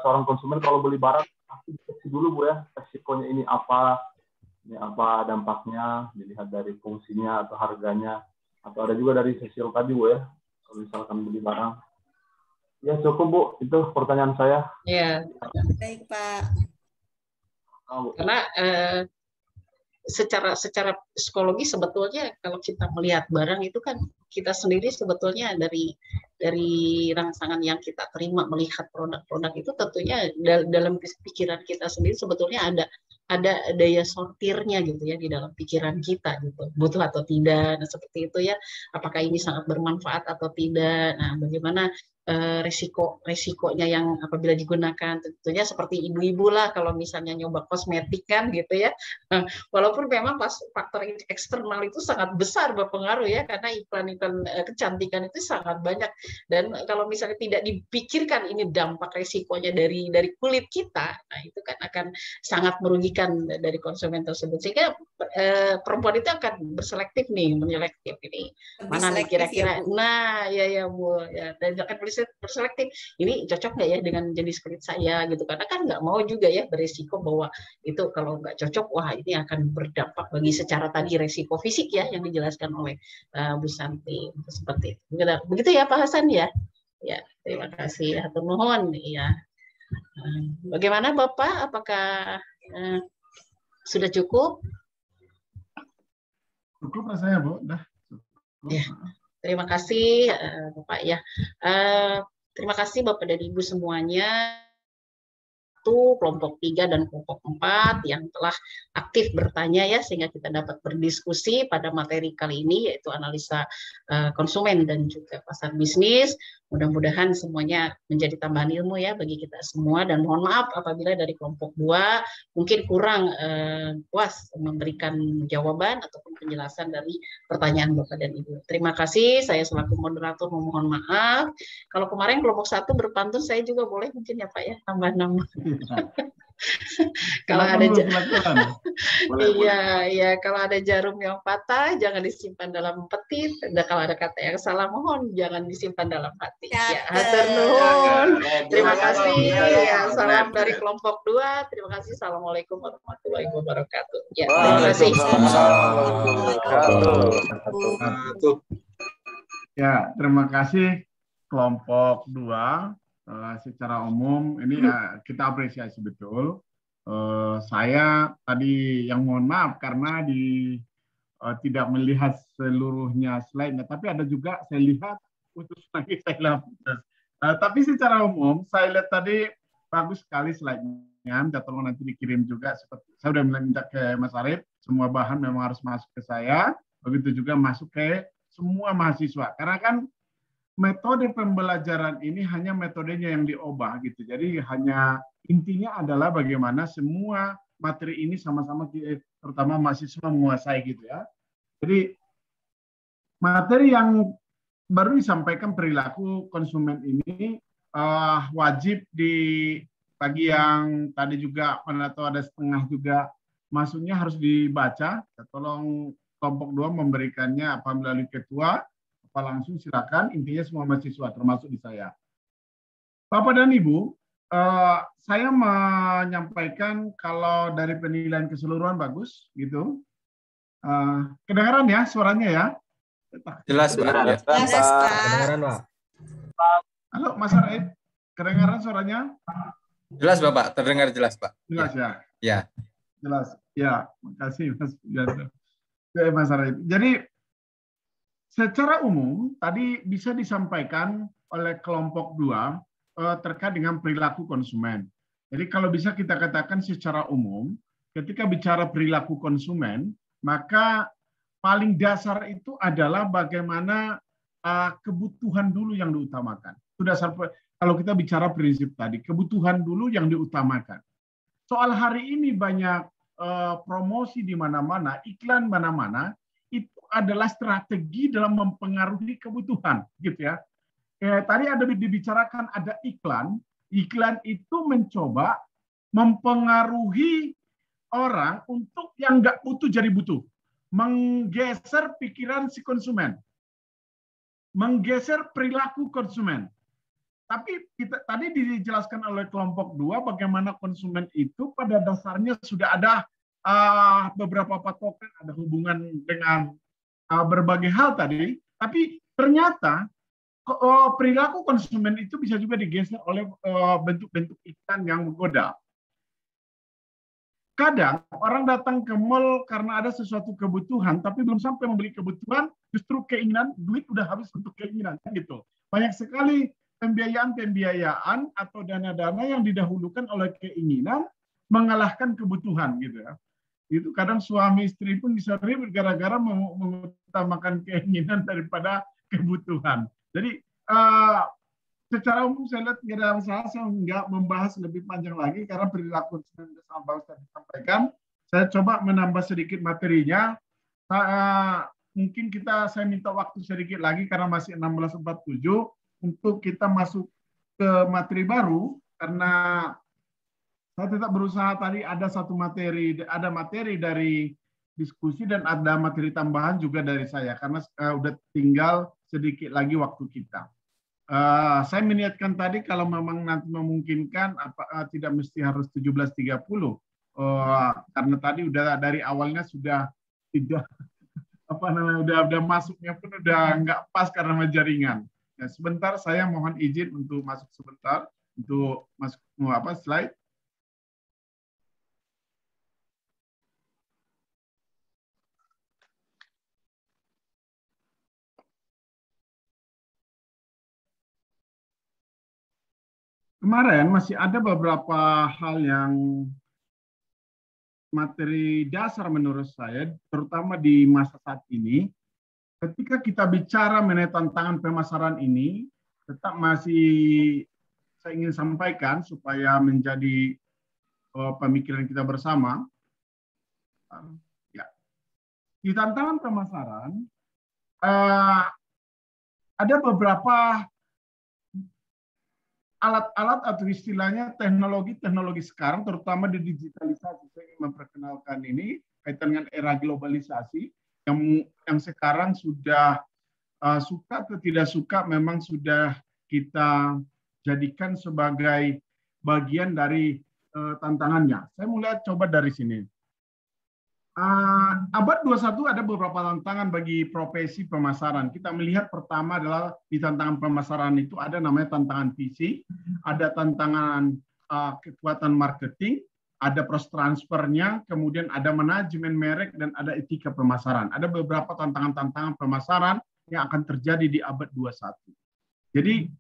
seorang konsumen kalau beli barang pasti cek dulu Bu ya, resikonya ini apa dampaknya, dilihat dari fungsinya atau harganya, atau ada juga dari sosial tadi Bu ya, kalau misalkan beli barang. Ya cukup Bu, itu pertanyaan saya. Ya. Baik Pak. Karena secara psikologi sebetulnya kalau kita melihat barang itu kan kita sendiri sebetulnya dari dari rangsangan yang kita terima melihat produk-produk itu, tentunya dalam pikiran kita sendiri sebetulnya ada daya sortirnya gitu ya di dalam pikiran kita gitu, butuh atau tidak, nah, seperti itu ya, apakah ini sangat bermanfaat atau tidak, nah bagaimana resikonya yang apabila digunakan, tentunya seperti ibu-ibu lah kalau misalnya nyoba kosmetik kan gitu ya, walaupun memang faktor eksternal itu sangat besar berpengaruh ya, karena iklan-iklan kecantikan itu sangat banyak, dan kalau misalnya tidak dipikirkan ini dampak resikonya dari kulit kita, nah itu kan akan sangat merugikan dari konsumen tersebut, sehingga perempuan itu akan berselektif nih, menyelektif ini mana nih kira-kira, nah ya Bu ya, dan akan berselektif ini cocok nggak ya dengan jenis kulit saya gitu, karena kan nggak mau juga ya beresiko bahwa itu kalau nggak cocok, wah ini akan berdampak bagi secara tadi resiko fisik ya yang dijelaskan oleh Bu Santi, seperti itu. Begitu ya Pak Hasan ya. Ya, terima kasih. Hatur nuhun ya. Bagaimana Bapak? Apakah sudah cukup? Cukup rasanya Bu, dah. Ya. Terima kasih Bapak ya. Terima kasih Bapak dan Ibu semuanya. Kelompok 3 dan kelompok 4 yang telah aktif bertanya ya, sehingga kita dapat berdiskusi pada materi kali ini, yaitu analisa konsumen dan juga pasar bisnis. Mudah-mudahan semuanya menjadi tambahan ilmu ya bagi kita semua, dan mohon maaf apabila dari kelompok 2 mungkin kurang puas memberikan jawaban ataupun penjelasan dari pertanyaan Bapak dan Ibu. Terima kasih, saya selaku moderator memohon maaf. Kalau kemarin kelompok 1 berpantun, saya juga boleh mungkin ya Pak ya, tambah-nambah. Kalau ada iya, kalau ada jarum yang patah jangan disimpan dalam peti, dan kalau ada kata yang salah mohon jangan disimpan dalam hati. Ya, hatur nuhun. Terima kasih. Ya, salam dari kelompok 2. Terima kasih. Assalamualaikum warahmatullahi wabarakatuh. Ya, terima kasih. Ya, terima kasih kelompok 2. Secara umum ini kita apresiasi betul. Saya tadi yang mohon maaf karena tidak melihat seluruhnya slide-nya, tapi ada juga saya lihat putus lagi saya putus. Tapi secara umum saya lihat tadi bagus sekali slide-nya. Minta tolong nanti dikirim juga, seperti saya sudah minta ke Mas Arif, semua bahan memang harus masuk ke saya, begitu juga masuk ke semua mahasiswa. Karena kan metode pembelajaran ini hanya metodenya yang diubah gitu. Jadi hanya intinya adalah bagaimana semua materi ini sama-sama terutama mahasiswa menguasai gitu ya. Jadi materi yang baru disampaikan perilaku konsumen ini wajib bagi yang tadi juga atau ada setengah juga masuknya harus dibaca. Tolong kelompok 2 memberikannya apa melalui ketua. Langsung silakan, intinya semua mahasiswa termasuk di saya. Bapak dan Ibu, saya menyampaikan kalau dari penilaian keseluruhan bagus gitu. Kedengaran ya suaranya ya? Jelas Pak. Jelas Pak. Kedengaran Pak. Halo Mas Arif, kedengaran suaranya? Jelas Bapak, terdengar jelas Pak. Jelas ya? Ya. Jelas. Ya, makasih Mas Janto. Mas Arif. Jadi secara umum, tadi bisa disampaikan oleh kelompok 2 terkait dengan perilaku konsumen. Jadi kalau bisa kita katakan secara umum, ketika bicara perilaku konsumen, maka paling dasar itu adalah bagaimana kebutuhan dulu yang diutamakan. Itu dasar kalau kita bicara prinsip tadi, kebutuhan dulu yang diutamakan. Soal hari ini banyak promosi di mana-mana, iklan mana-mana, itu adalah strategi dalam mempengaruhi kebutuhan, gitu ya. Tadi ada dibicarakan ada iklan itu mencoba mempengaruhi orang untuk yang nggak butuh jadi butuh, menggeser pikiran si konsumen, menggeser perilaku konsumen. Tapi tadi dijelaskan oleh kelompok 2 bagaimana konsumen itu pada dasarnya sudah ada beberapa patokan, ada hubungan dengan berbagai hal tadi, tapi ternyata perilaku konsumen itu bisa juga digeser oleh bentuk-bentuk iklan yang menggoda. kadang orang datang ke mall karena ada sesuatu kebutuhan, tapi belum sampai membeli kebutuhan, justru keinginan, duit udah habis untuk keinginan, kan gitu. Banyak sekali pembiayaan atau dana-dana yang didahulukan oleh keinginan mengalahkan kebutuhan gitu ya. Itu kadang suami istri pun bisa ribut gara-gara mengutamakan keinginan daripada kebutuhan. Jadi secara umum saya lihat tidak ada masalah, saya nggak membahas lebih panjang lagi karena perilaku yang sudah disampaikan. Saya coba menambah sedikit materinya. Mungkin saya minta waktu sedikit lagi karena masih 16.47 untuk kita masuk ke materi baru, karena saya tetap berusaha tadi ada materi dari diskusi dan ada materi tambahan juga dari saya karena udah tinggal sedikit lagi waktu kita. Saya meniatkan tadi kalau memang nanti memungkinkan tidak mesti harus 17.30 karena tadi udah dari awalnya sudah tidak udah masuknya pun udah nggak pas karena jaringan. Ya, sebentar saya mohon izin untuk masuk sebentar untuk masuk slide. Kemarin masih ada beberapa hal yang materi dasar menurut saya, terutama di masa saat ini. Ketika kita bicara mengenai tantangan pemasaran ini, tetap masih saya ingin sampaikan supaya menjadi pemikiran kita bersama. Ya. Di tantangan pemasaran, ada beberapa alat-alat atau istilahnya teknologi sekarang, terutama di digitalisasi. Saya ingin memperkenalkan ini kaitan dengan era globalisasi yang sekarang sudah suka atau tidak suka memang sudah kita jadikan sebagai bagian dari tantangannya. Saya mulai coba dari sini. Abad 21 ada beberapa tantangan bagi profesi pemasaran. Kita melihat pertama adalah di tantangan pemasaran itu ada namanya tantangan visi, ada tantangan kekuatan marketing, ada proses transfernya, kemudian ada manajemen merek, dan ada etika pemasaran. Ada beberapa tantangan-tantangan pemasaran yang akan terjadi di abad 21. Jadi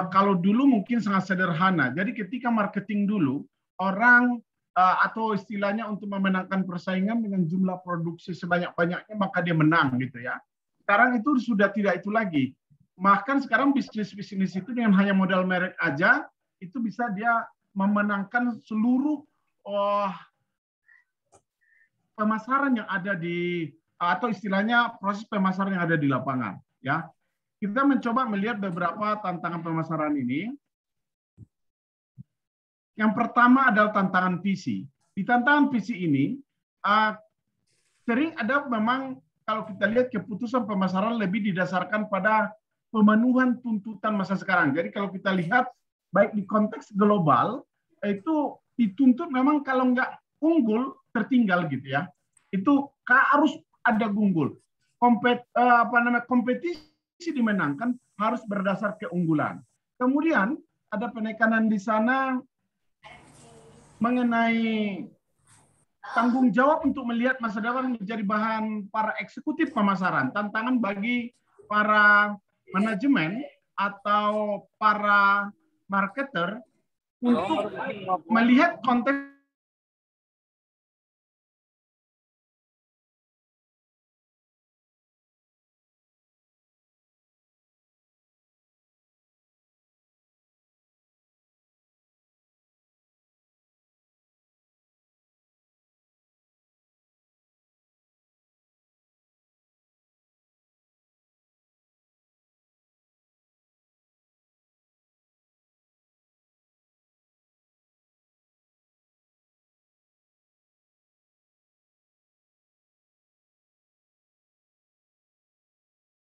kalau dulu mungkin sangat sederhana. Jadi ketika marketing dulu, orang atau istilahnya untuk memenangkan persaingan dengan jumlah produksi sebanyak-banyaknya, maka dia menang gitu ya. Sekarang itu sudah tidak itu lagi. Bahkan sekarang bisnis-bisnis itu dengan hanya modal merek aja, itu bisa dia memenangkan seluruh pemasaran yang ada di atau istilahnya proses pemasaran yang ada di lapangan ya. Kita mencoba melihat beberapa tantangan pemasaran ini. Yang pertama adalah tantangan visi. Di tantangan visi ini sering ada memang kalau kita lihat keputusan pemasaran lebih didasarkan pada pemenuhan tuntutan masa sekarang. Jadi kalau kita lihat baik di konteks global itu dituntut memang kalau nggak unggul tertinggal gitu ya. Itu harus ada unggul. Kompetisi dimenangkan harus berdasar keunggulan. Kemudian ada penekanan di sana mengenai tanggung jawab untuk melihat masa depan menjadi bahan para eksekutif pemasaran. Tantangan bagi para manajemen atau para marketer untuk melihat konteks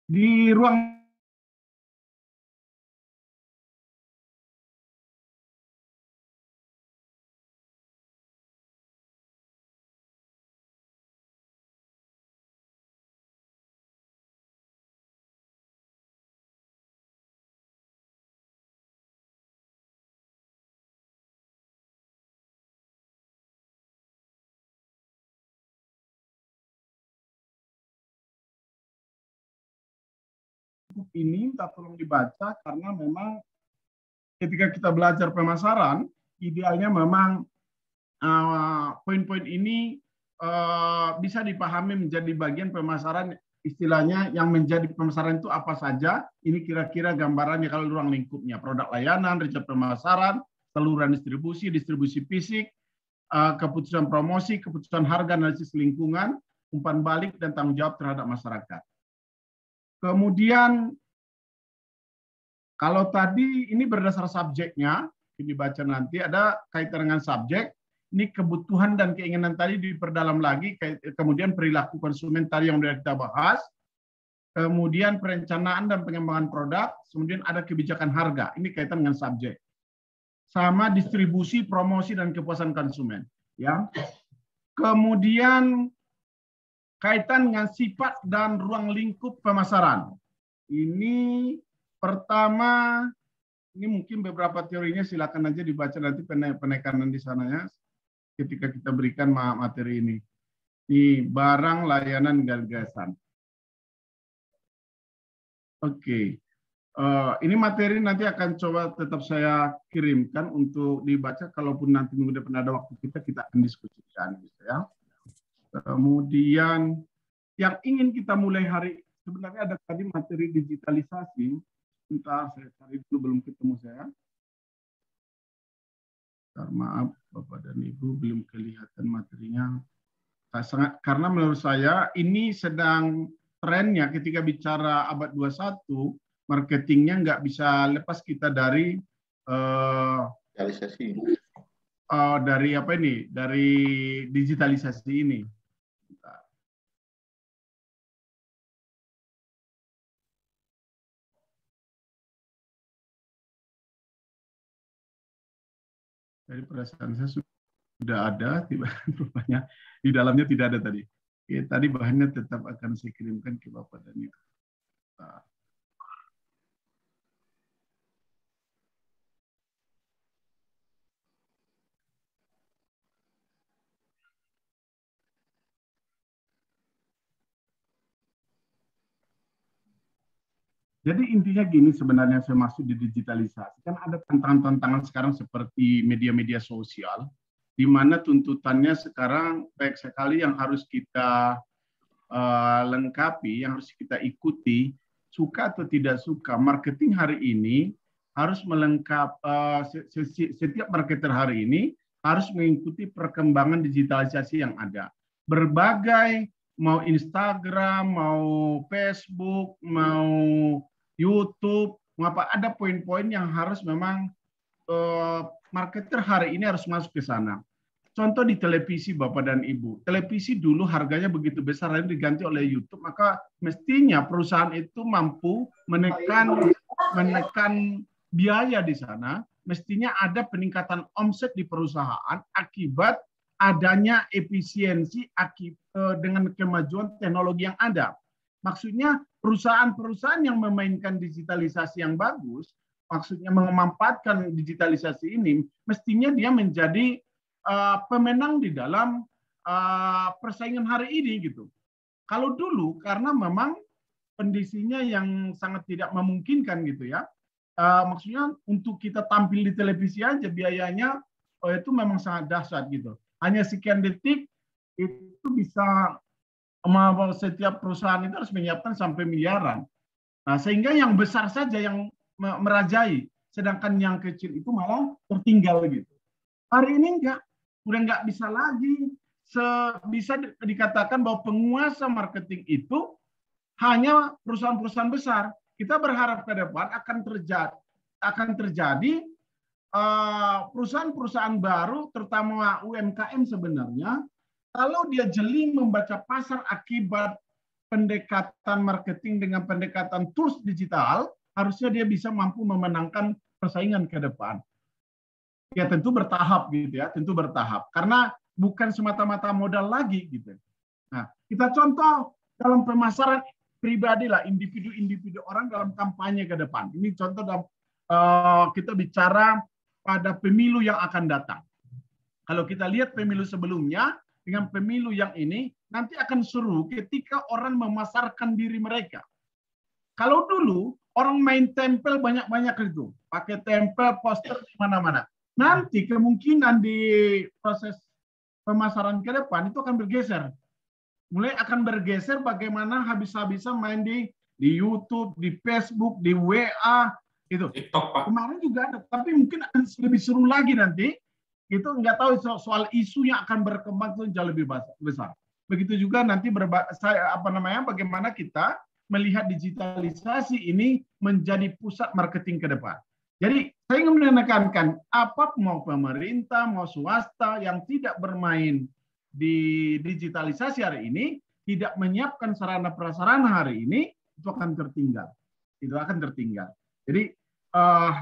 di ruang lingkup ini minta tolong dibaca karena memang ketika kita belajar pemasaran, idealnya memang poin-poin ini bisa dipahami menjadi bagian pemasaran, istilahnya yang menjadi pemasaran itu apa saja. Ini kira-kira gambarannya kalau ruang lingkupnya, produk layanan, riset pemasaran, saluran distribusi, distribusi fisik, keputusan promosi, keputusan harga, analisis lingkungan, umpan balik, dan tanggung jawab terhadap masyarakat. Kemudian kalau tadi ini berdasar subjeknya, dibaca nanti ada kaitan dengan subjek. Ini kebutuhan dan keinginan tadi diperdalam lagi, kemudian perilaku konsumen tadi yang sudah kita bahas, kemudian perencanaan dan pengembangan produk, kemudian ada kebijakan harga, ini kaitan dengan subjek. Sama distribusi, promosi, dan kepuasan konsumen. Ya. Kemudian kaitan dengan sifat dan ruang lingkup pemasaran. Ini pertama, ini mungkin beberapa teorinya silakan aja dibaca nanti penekanan di sananya ketika kita berikan materi ini. Di barang, layanan, gagasan. Oke. Ini materi nanti akan coba tetap saya kirimkan untuk dibaca. Kalaupun nanti minggu depan ada waktu kita akan diskusikan. Gitu ya. Kemudian yang ingin kita mulai hari, sebenarnya ada tadi materi digitalisasi. Sebentar, saya cari dulu, belum ketemu saya. Maaf, Bapak dan Ibu, belum kelihatan materinya. Karena menurut saya ini sedang trennya ketika bicara abad 21, marketingnya nggak bisa lepas kita dari digitalisasi. Dari apa ini? Dari digitalisasi ini. Dari perasaan saya sudah ada, rupanya di dalamnya tidak ada tadi. Ya, tadi bahannya tetap akan saya kirimkan ke Bapak dan Ibu. Nah. Jadi intinya gini sebenarnya saya masuk di digitalisasi. Kan ada tantangan-tantangan sekarang seperti media-media sosial, di mana tuntutannya sekarang baik sekali yang harus kita lengkapi, yang harus kita ikuti, suka atau tidak suka. Marketing hari ini harus setiap marketer hari ini harus mengikuti perkembangan digitalisasi yang ada. Berbagai, mau Instagram, mau Facebook, mau YouTube, mengapa ada poin-poin yang harus memang marketer hari ini harus masuk ke sana. Contoh di televisi Bapak dan Ibu. Televisi dulu harganya begitu besar, lalu diganti oleh YouTube, maka mestinya perusahaan itu mampu menekan biaya di sana, mestinya ada peningkatan omset di perusahaan akibat adanya efisiensi dengan kemajuan teknologi yang ada. Maksudnya perusahaan-perusahaan yang memainkan digitalisasi yang bagus, maksudnya memanfaatkan digitalisasi ini, mestinya dia menjadi pemenang di dalam persaingan hari ini gitu. Kalau dulu karena memang kondisinya yang sangat tidak memungkinkan gitu ya, maksudnya untuk kita tampil di televisi aja biayanya itu memang sangat dahsyat gitu. Hanya sekian detik itu bisa setiap perusahaan itu harus menyiapkan sampai miliaran. Nah, sehingga yang besar saja yang merajai, sedangkan yang kecil itu malah tertinggal gitu. Hari ini udah nggak bisa lagi. Bisa dikatakan bahwa penguasa marketing itu hanya perusahaan-perusahaan besar. Kita berharap ke depan akan terjadi perusahaan-perusahaan baru, terutama UMKM sebenarnya. Kalau dia jeli membaca pasar akibat pendekatan marketing dengan pendekatan tools digital, harusnya dia bisa mampu memenangkan persaingan ke depan. Ya tentu bertahap gitu ya, tentu bertahap. Karena bukan semata-mata modal lagi gitu. Nah, kita contoh dalam pemasaran pribadi lah, individu-individu orang dalam kampanye ke depan. Ini contoh dalam kita bicara pada pemilu yang akan datang. Kalau kita lihat pemilu sebelumnya, dengan pemilu yang ini, nanti akan seru ketika orang memasarkan diri mereka. Kalau dulu orang main tempel banyak-banyak itu, pakai tempel, poster di mana-mana. Nanti kemungkinan di proses pemasaran ke depan itu akan bergeser. Mulai akan bergeser bagaimana habis-habisan main di YouTube, di Facebook, di WA, itu. Kemarin juga ada, tapi mungkin akan lebih seru lagi nanti. Itu nggak tahu soal isu yang akan berkembang itu jauh lebih besar. Begitu juga nanti bagaimana kita melihat digitalisasi ini menjadi pusat marketing ke depan. Jadi saya ingin menekankan apa mau pemerintah, mau swasta yang tidak bermain di digitalisasi hari ini, tidak menyiapkan sarana prasarana hari ini, itu akan tertinggal. Itu akan tertinggal. Jadi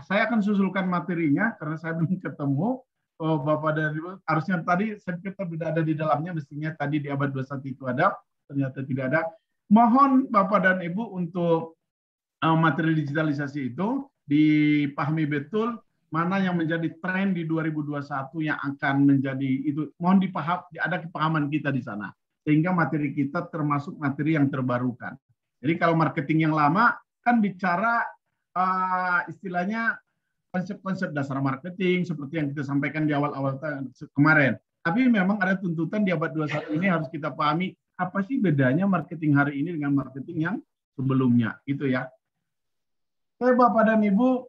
saya akan susulkan materinya karena saya belum ketemu. Bapak dan Ibu, harusnya tadi saya kita sudah ada di dalamnya, mestinya tadi di abad 21 itu ada, ternyata tidak ada. Mohon Bapak dan Ibu untuk materi digitalisasi itu dipahami betul mana yang menjadi tren di 2021 yang akan menjadi itu. Mohon ada kepahaman kita di sana. Sehingga materi kita termasuk materi yang terbarukan. Jadi kalau marketing yang lama kan bicara istilahnya konsep-konsep dasar marketing seperti yang kita sampaikan di awal-awal kemarin. Tapi memang ada tuntutan di abad 21 ini harus kita pahami apa sih bedanya marketing hari ini dengan marketing yang sebelumnya, gitu ya. Oke, Bapak dan Ibu,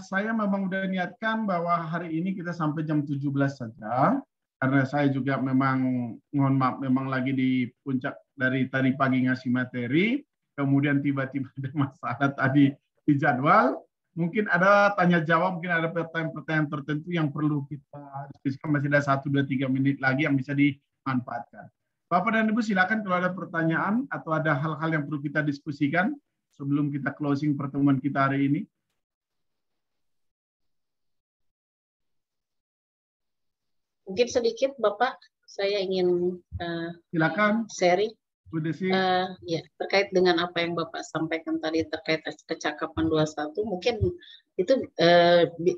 saya memang udah niatkan bahwa hari ini kita sampai jam 17 saja, karena saya juga memang, mohon maaf, memang lagi di puncak dari tadi pagi ngasih materi, kemudian tiba-tiba ada masalah tadi di jadwal, mungkin ada tanya jawab, mungkin ada pertanyaan-pertanyaan tertentu yang perlu kita diskusikan, masih ada 1, 2, 3 menit lagi yang bisa dimanfaatkan. Bapak dan Ibu silakan kalau ada pertanyaan atau ada hal-hal yang perlu kita diskusikan sebelum kita closing pertemuan kita hari ini. Mungkin sedikit Bapak, saya ingin silakan sharing. Bu Desi. Ya, terkait dengan apa yang Bapak sampaikan tadi terkait kecakapan 21, mungkin itu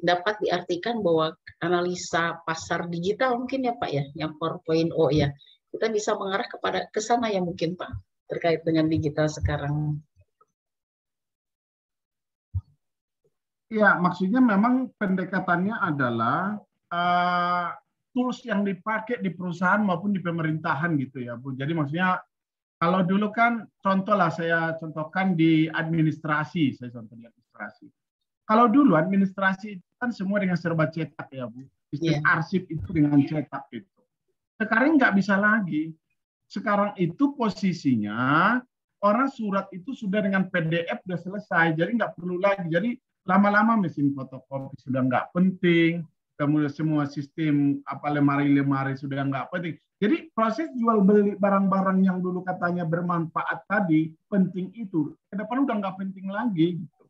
dapat diartikan bahwa analisa pasar digital mungkin ya Pak ya, yang 4.0 ya. Kita bisa mengarah ke sana ya mungkin Pak, terkait dengan digital sekarang. Ya, maksudnya memang pendekatannya adalah tools yang dipakai di perusahaan maupun di pemerintahan gitu ya Bu. Jadi maksudnya kalau dulu kan contoh lah saya contohkan di administrasi, saya contoh di administrasi. Kalau dulu administrasi itu kan semua dengan serba cetak ya Bu. Sistem arsip itu dengan cetak itu. Sekarang nggak bisa lagi. Sekarang itu posisinya orang surat itu sudah dengan PDF sudah selesai, jadi nggak perlu lagi. Jadi lama-lama mesin fotokopi sudah nggak penting, kemudian semua sistem lemari-lemari sudah nggak penting. Jadi proses jual beli barang-barang yang dulu katanya bermanfaat tadi penting itu, ke depan udah nggak penting lagi. Gitu.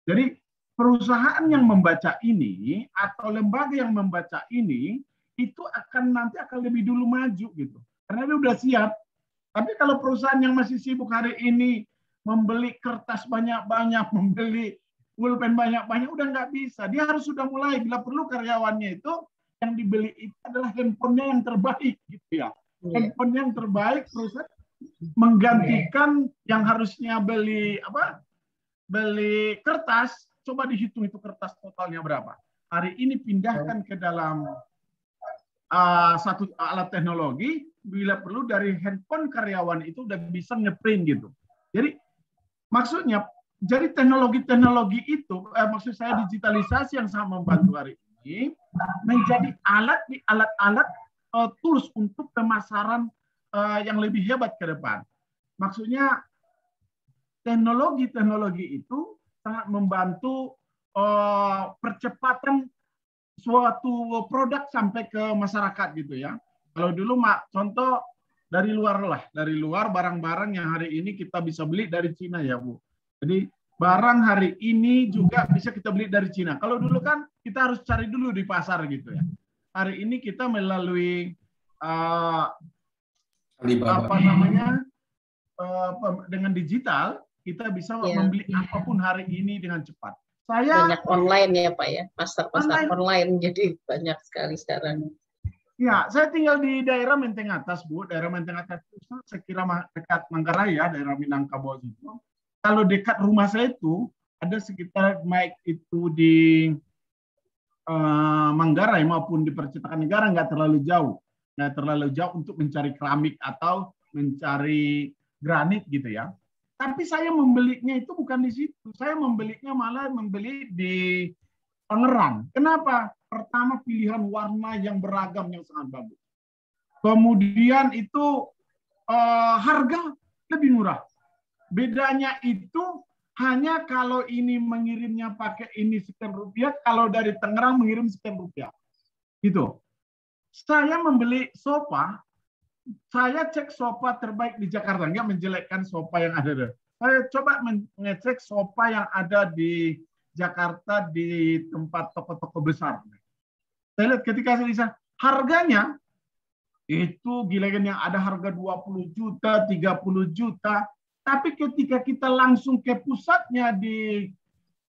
Jadi perusahaan yang membaca ini atau lembaga yang membaca ini itu nanti akan lebih dulu maju gitu, karena dia udah siap. Tapi kalau perusahaan yang masih sibuk hari ini membeli kertas banyak-banyak, membeli pulpen banyak-banyak, udah nggak bisa. Dia harus sudah mulai, bila perlu karyawannya itu yang dibeli itu adalah handphonenya yang terbaik gitu ya. Handphone yang terbaik, perusahaan menggantikan yang harusnya beli kertas, coba dihitung itu kertas totalnya berapa. Hari ini pindahkan ke dalam satu alat teknologi, bila perlu dari handphone karyawan itu udah bisa ngeprint gitu. Jadi maksudnya, jadi teknologi-teknologi itu, maksud saya digitalisasi yang sangat membantu hari ini, menjadi alat-alat tools untuk pemasaran yang lebih hebat ke depan. Maksudnya teknologi-teknologi itu sangat membantu percepatan suatu produk sampai ke masyarakat gitu ya. Kalau dulu contoh dari luar barang-barang yang hari ini kita bisa beli dari Cina ya Bu. Jadi barang hari ini juga bisa kita beli dari Cina. Kalau dulu kan kita harus cari dulu di pasar gitu ya. Hari ini kita melalui dengan digital kita bisa membeli apapun hari ini dengan cepat. Banyak online ya Pak ya, pasar-pasar online jadi banyak sekali sekarang. Ya, saya tinggal di daerah Menteng Atas Bu, daerah Menteng Atas itu saya kira dekat Manggarai ya, daerah Minangkabau itu. kalau dekat rumah saya itu ada sekitar baik itu di Manggarai maupun di Percetakan Negara nggak terlalu jauh untuk mencari keramik atau mencari granit gitu ya. Tapi saya membelinya itu bukan di situ. Saya membelinya malah membeli di Tangerang. Kenapa? Pertama, pilihan warna yang beragam yang sangat bagus. Kemudian itu harga lebih murah. Bedanya itu hanya kalau ini mengirimnya pakai ini sekian rupiah, kalau dari Tangerang mengirim sekian rupiah. Gitu. Saya membeli sofa, saya cek sofa terbaik di Jakarta, nggak menjelekkan sofa yang ada. Saya coba mengecek sofa yang ada di Jakarta di tempat toko-toko besar. Saya lihat ketika saya lihat harganya itu gila yang ada harga 20 juta, 30 juta. Tapi ketika kita langsung ke pusatnya di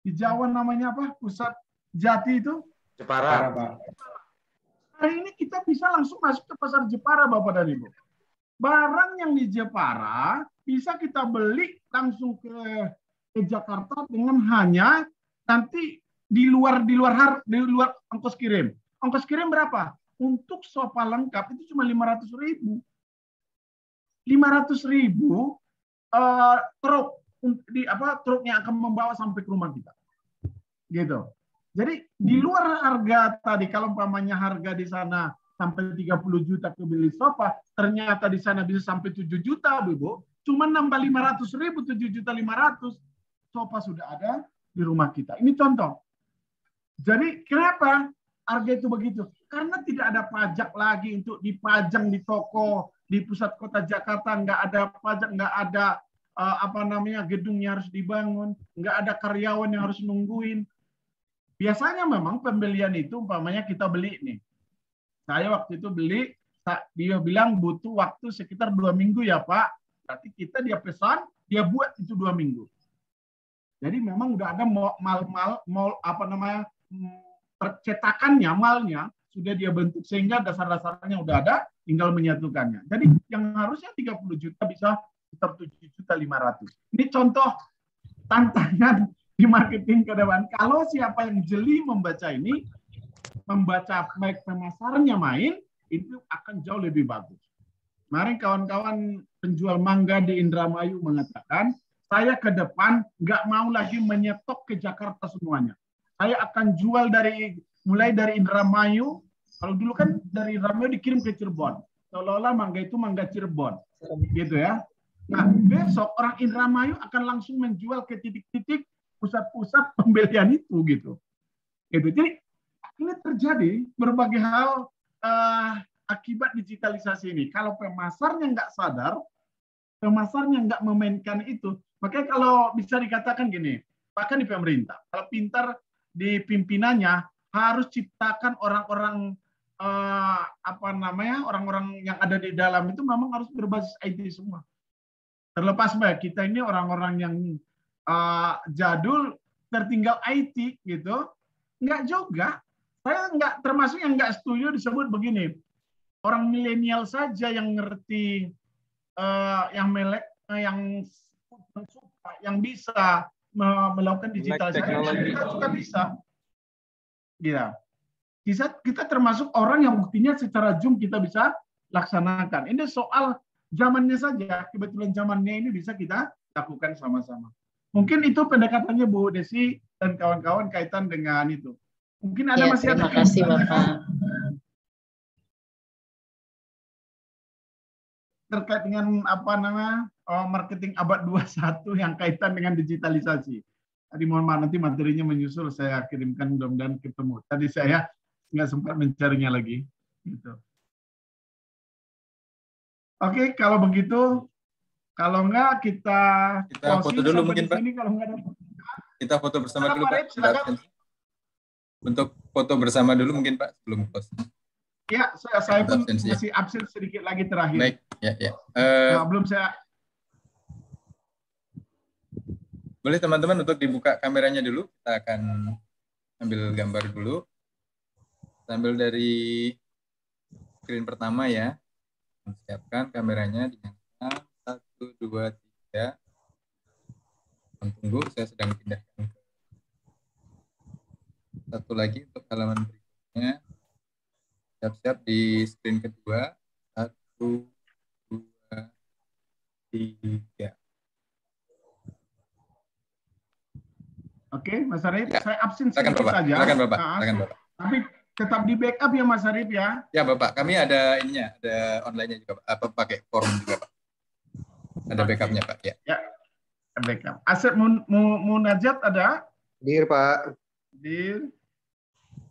Jawa namanya apa? Pusat Jati itu? Jepara. Hari ini kita bisa langsung masuk ke pasar Jepara, Bapak dan Ibu. Barang yang di Jepara bisa kita beli langsung ke Jakarta dengan hanya nanti di luar ongkos kirim. Ongkos kirim berapa? Untuk sofa lengkap itu cuma 500.000. 500.000 truk yang akan membawa sampai ke rumah kita. Gitu. Jadi di luar harga tadi, kalau umpamanya harga di sana sampai 30 juta ke beli sofa, ternyata di sana bisa sampai 7 juta, Bu. Cuma nambah 500.000, 7.500.000, sofa sudah ada di rumah kita. Ini contoh. Jadi kenapa harga itu begitu? Karena tidak ada pajak lagi untuk dipajang di toko di pusat kota Jakarta, nggak ada pajak, nggak ada gedungnya harus dibangun, nggak ada karyawan yang harus nungguin. Biasanya memang pembelian itu umpamanya kita beli nih. Saya waktu itu beli, dia bilang butuh waktu sekitar 2 minggu ya Pak. Berarti dia pesan, dia buat itu 2 minggu. Jadi memang udah ada percetakannya, malnya sudah dia bentuk sehingga dasar-dasarnya udah ada, tinggal menyatukannya. Jadi yang harusnya 30 juta bisa sekitar 7.500.000. Ini contoh tantangan di marketing ke depan. Kalau siapa yang jeli membaca ini, membaca baik pemasarnya main, itu akan jauh lebih bagus. Kemarin kawan-kawan penjual mangga di Indramayu mengatakan, saya ke depan nggak mau lagi menyetok ke Jakarta semuanya. Saya akan jual mulai dari Indramayu. Kalau dulu kan dari Indramayu dikirim ke Cirebon. Seolah-olah mangga itu mangga Cirebon. Gitu ya. Nah, besok orang Indramayu akan langsung menjual ke titik-titik pusat-pusat pembelian itu gitu. Jadi ini terjadi berbagai hal akibat digitalisasi ini. Kalau pemasarnya nggak sadar, pemasarnya nggak memainkan itu, makanya kalau bisa dikatakan gini, bahkan di pemerintah, kalau pintar di pimpinannya harus ciptakan orang-orang orang-orang yang ada di dalam itu memang harus berbasis IT semua. Terlepas baik kita ini orang-orang yang jadul tertinggal IT gitu, nggak juga. Saya nggak termasuk yang nggak setuju disebut begini. Orang milenial saja yang ngerti, yang bisa melakukan digitalisasi, kita juga bisa. Gitu. Kita termasuk orang yang buktinya secara Zoom kita bisa laksanakan. Ini soal zamannya saja, kebetulan zamannya ini bisa kita lakukan sama-sama. Mungkin itu pendekatannya Bu Desi dan kawan-kawan kaitan dengan itu. Mungkin ada masih terima kasih Bapak. Terkait dengan marketing abad 21 yang kaitan dengan digitalisasi. Tadi mohon maaf nanti materinya menyusul saya kirimkan, mudah-mudahan ketemu. Tadi saya nggak sempat mencarinya lagi. Gitu. Oke, kalau begitu, kalau enggak kita foto dulu mungkin Pak. Kalau enggak ada... Kita foto bersama dulu Pak. Untuk foto bersama dulu mungkin Pak sebelum post. Ya, saya pun masih absen sedikit lagi terakhir. Baik, ya. Belum saya. Boleh teman-teman untuk dibuka kameranya dulu. Kita akan ambil gambar dulu. Sambil dari screen pertama ya. Siapkan kameranya. Dinyalakan. 1, 2, 3. mohon tunggu, saya sedang pindahkan ke satu lagi untuk halaman berikutnya. Siap-siap di screen kedua. 1, 2, 3. Oke, Mas Arif, ya. Saya absen sedikit saja. Silakan Bapak. Silakan Bapak. Tapi tetap di backup ya Mas Arif ya. Ya Bapak, kami ada ininya, ada online-nya juga Pak. Apa pakai forum juga Pak. Ada backupnya Pak. Ya. Ya. Backup. Asep Munajat ada? Hadir Pak. Hadir.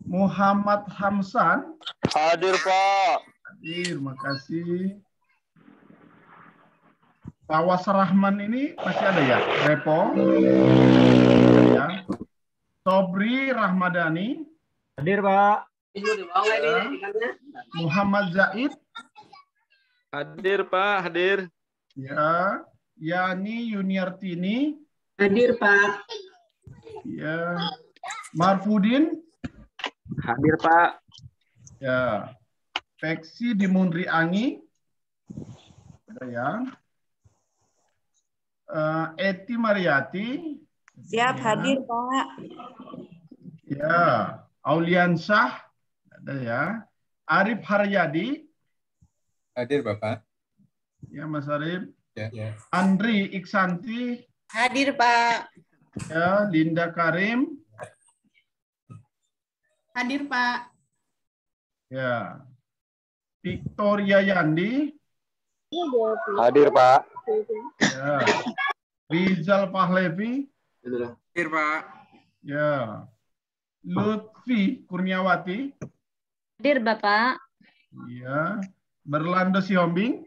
Muhammad Hamsan. Hadir Pak. Hadir, makasih. Tawas Rahman ini masih ada ya? Repo. Ya. Sobri Rahmadani. Hadir Pak. Ya. Muhammad Zaid. Hadir Pak, hadir. Ya. Yani Yuniartini. Hadir Pak. Ya. Marfudin. Hadir Pak. Ya. Peksi Dimundri Angi. Ada ya. Eti Mariati. Siap, hadir Pak. Ya, Auliansyah ada ya. Arif Haryadi. Hadir Bapak. Ya, Mas Arif. Ya, ya. Andri Iksanti. Hadir Pak. Ya, Linda Karim. Hadir Pak. Ya. Victoria Yandi. Hadir Pak. Ya. Rizal Pahlevi. Hadir Pak. Ya. Lutfi Kurniawati. Hadir Bapak. Ya. Berlando Sihombing.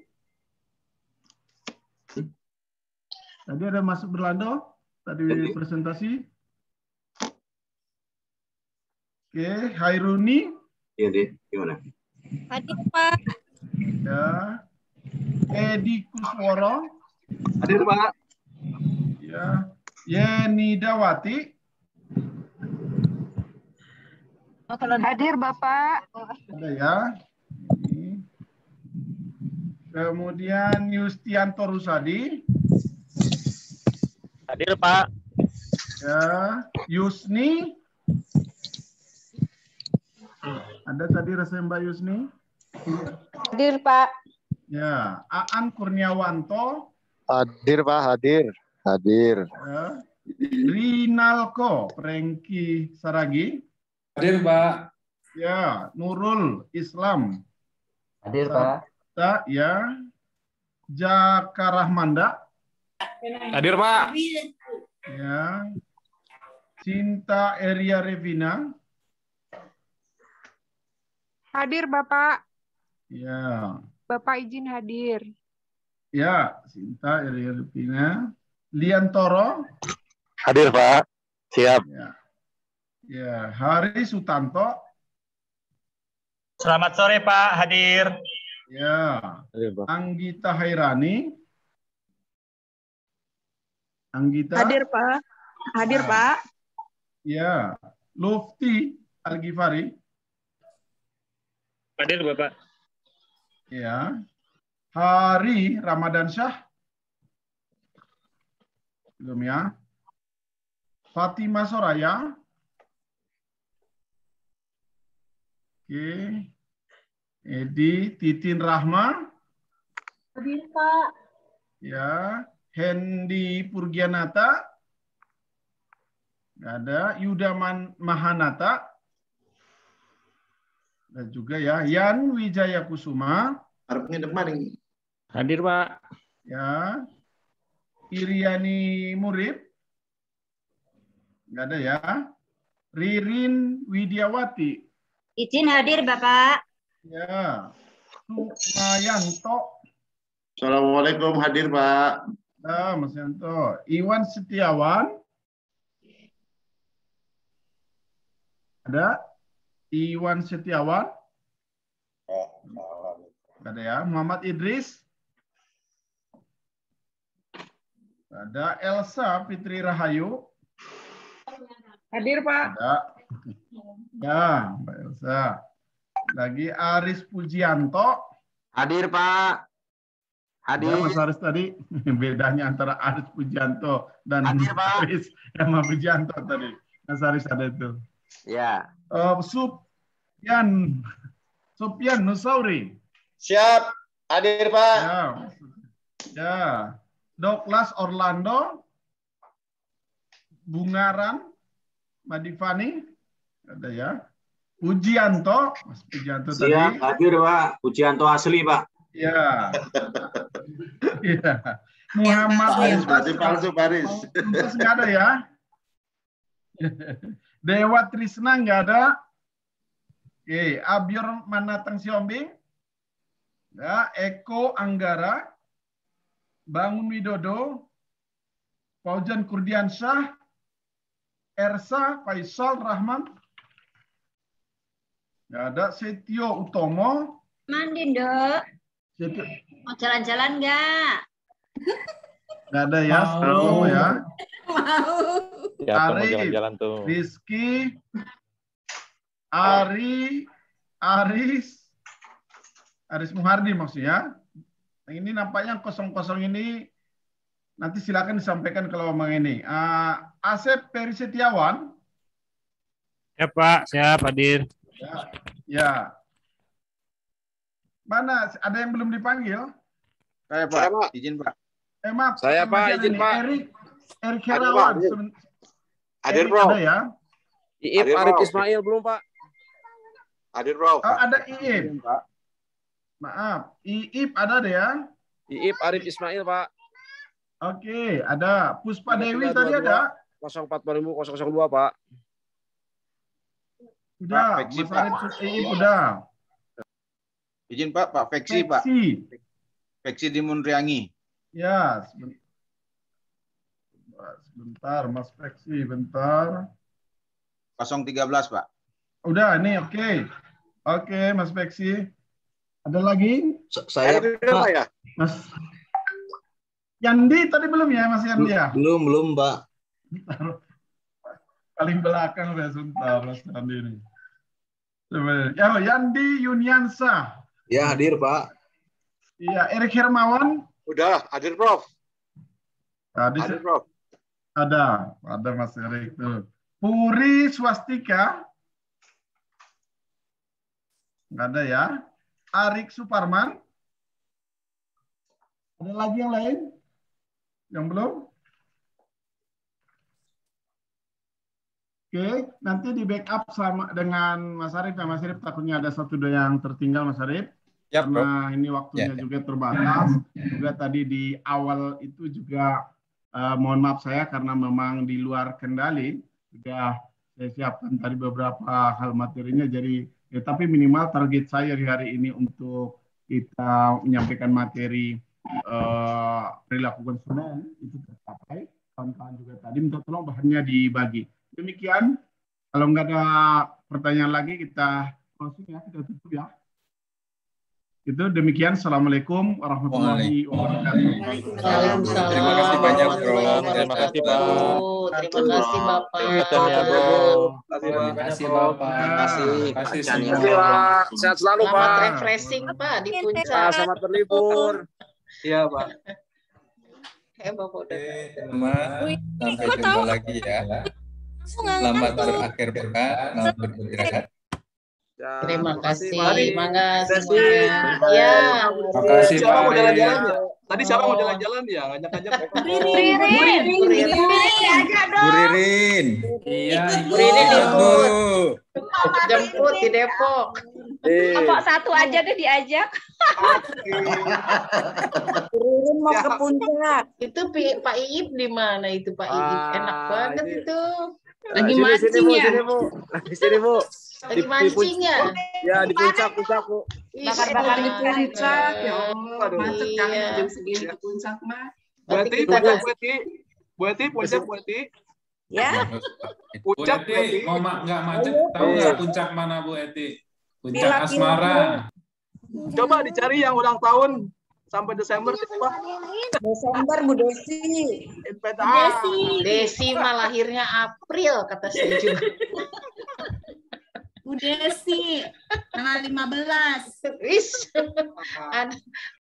Tadi ada masuk Berlando. Tadi presentasi. Oke, Hairuni. Iya deh, gimana? Hadir Pak. Ya. Edi Kusworo. Hadir Pak. Ya. Yeni Dawati. Hadir Bapak. Ada ya. Ini. Kemudian Yustianto Rusadi. Hadir Pak. Ya. Yusni. Ada tadi rasanya Mbak Yusni? Hadir Pak. Ya. Aan Kurniawanto. Hadir Pak, hadir. Hadir. Ya. Rinalko Prengki Saragi. Hadir Pak. Ya. Nurul Islam. Hadir Pak. Ya. Jaka Rahmanda. Hadir Pak. Ya. Cinta Eria Revina. Hadir Bapak. Ya. Bapak izin hadir. Ya, Cinta Eria Revina. Liantoro. Hadir Pak. Siap. Ya. Ya, Hari Sutanto. Selamat sore Pak, hadir. Ya. Hadir Pak. Anggita Hairani. Anggita. Hadir Pak. Hadir Pak. Ya. Lufti Al-Ghifari. Hadir Bapak. Ya. Hari Ramadan Syah. Belum ya. Fatimah Soraya. Oke. Edi Titin Rahma. Hadir Pak. Ya. Hendi Purgianata. Nggak ada. Yuda Mahanata. Dan juga ya, Yan Wijaya Kusuma. Harapnya depan. Hadir Pak. Ya. Iriani Murid. Nggak ada ya. Ririn Widiawati. Izin hadir Bapak. Ya. Sumayanto. Assalamualaikum, hadir Pak. Nah, Mas Yanto. Iwan Setiawan. Ada? Iwan Setiawan. Ada ya. Muhammad Idris. Ada Elsa Fitri Rahayu. Hadir Pak. Ada. Ya, Mbak Elsa. Lagi Aris Pujianto. Hadir Pak. Ya, Mas Aris tadi bedanya antara Aris Pujianto dan Aris sama Pujianto tadi. Mas Aris ada itu. Ya. Sufyan Nusauri. Siap. Hadir, Pak. Ya. Douglas Orlando. Bungaran. Madivani. Ada ya. Pujianto. Mas Pujianto tadi. Siap, hadir Pak. Pujianto asli Pak. Ya. Ya. Muhammad Paris, berarti palsu Paris. Terus nggak ada ya. Dewa Trisna nggak ada. Oke, Abior Manatang Siombing. Ya, Eko Anggara. Bangun Widodo. Faujan Kurdiansyah. Ersa Faisal Rahman. Nggak ada. Setio Utomo. Mandi, Dok. Mau jalan-jalan nggak? Nggak ada ya, Setio ya. Mau. Siapa mau jalan-jalan tuh? Rizky, Aris Muhardi maksudnya. Ini nampaknya kosong-kosong ini nanti silakan disampaikan kalau memang ini. Asep Peri Setiawan. Ya Pak, siap hadir. Ya. Mana ada yang belum dipanggil? Saya Pak, izin Pak. Maaf. Saya Pak, izin Pak. Erik Herawan. Hadir Bro. Ada ya? Iip Arif Ismail belum Pak? Hadir Bro. Oh, ada Iip. Maaf, Iip ada deh ya? Iip Arif Ismail Pak. Oke, ada. Puspa Dewi tadi ada? 045002 Pak. Udah, Veksi, Mas Pak. Arif Iip udah. Izin Pak, Pak Veksi Pak. Veksi di Munriangi. Ya, sebentar Mas Veksi, bentar. 013 Pak. Udah, ini oke. Oke, Mas Veksi. Ada lagi? Saya Pak ya. Mas Yandi tadi belum ya, Mas Yandi ya? Belum Pak. Paling belakang udah sebentar Mas Yandi ini. Ya, Yandi Yuniansa. Ya, hadir Pak. Iya, Erik Hermawan. Udah, hadir Prof. Tadi Hadir Prof. ada Mas Erik tuh. Puri Swastika. Nggak ada ya. Arik Suparman. Ada lagi yang lain? Yang belum? Oke, nanti di backup sama dengan Mas Arif ya. Mas Arif takutnya ada satu dua yang tertinggal Mas Arif. Ya, karena ini waktunya juga terbatas. Juga tadi di awal itu juga mohon maaf saya karena memang di luar kendali. Sudah saya siapkan tadi beberapa hal materinya. Jadi ya, tapi minimal target saya di hari ini untuk kita menyampaikan materi perilaku konsumen itu tercapai. Kawan-kawan juga tadi minta tolong bahannya dibagi. Demikian, kalau nggak ada pertanyaan lagi kita closing ya, kita tutup ya. Itu demikian. Assalamualaikum warahmatullahi wabarakatuh. Waalaikumsalam. Terima kasih banyak Bro. Terima kasih Pak. Terima kasih Bapak. Terima kasih Bapak. Terima kasih semua. Sehat selalu Pak. Selamat refreshing Pak di puncak. Selamat berlibur. Iya Pak. Bapak udah. Sampai jumpa lagi ya. Selamat berakhir pekan, selamat beristirahat. Terima kasih. Mangga semuanya. Ya. Terima kasih Siapa Pak. mau jalan-jalan ya? Tadi siapa mau jalan-jalan ya? Ngajak-ngajak. Bu Ririn. Iya. Bu Ririn jemput di Depok. Kelompok 1 aja deh diajak. Ririn mau ke puncak. Itu Pak Iip di mana itu Pak Iip? Enak banget itu. Lagi mancing ya. Di sini Bu. Lagi mancing ya? Ya di puncak Bu. Bakar-bakar di puncak. Ya Allah, macet kali jam segini di puncak mah. Bu Eti, puncak Bu Eti. Ya. Puncak Bu Eti, mau nggak macet? Tahu nggak puncak mana Bu Eti? Puncak Asmara. Coba dicari yang ulang tahun sampai Desember coba. Desember Bu Desi. Desi mah lahirnya April kata saya juga. Bu Desi tanggal 15. Wis.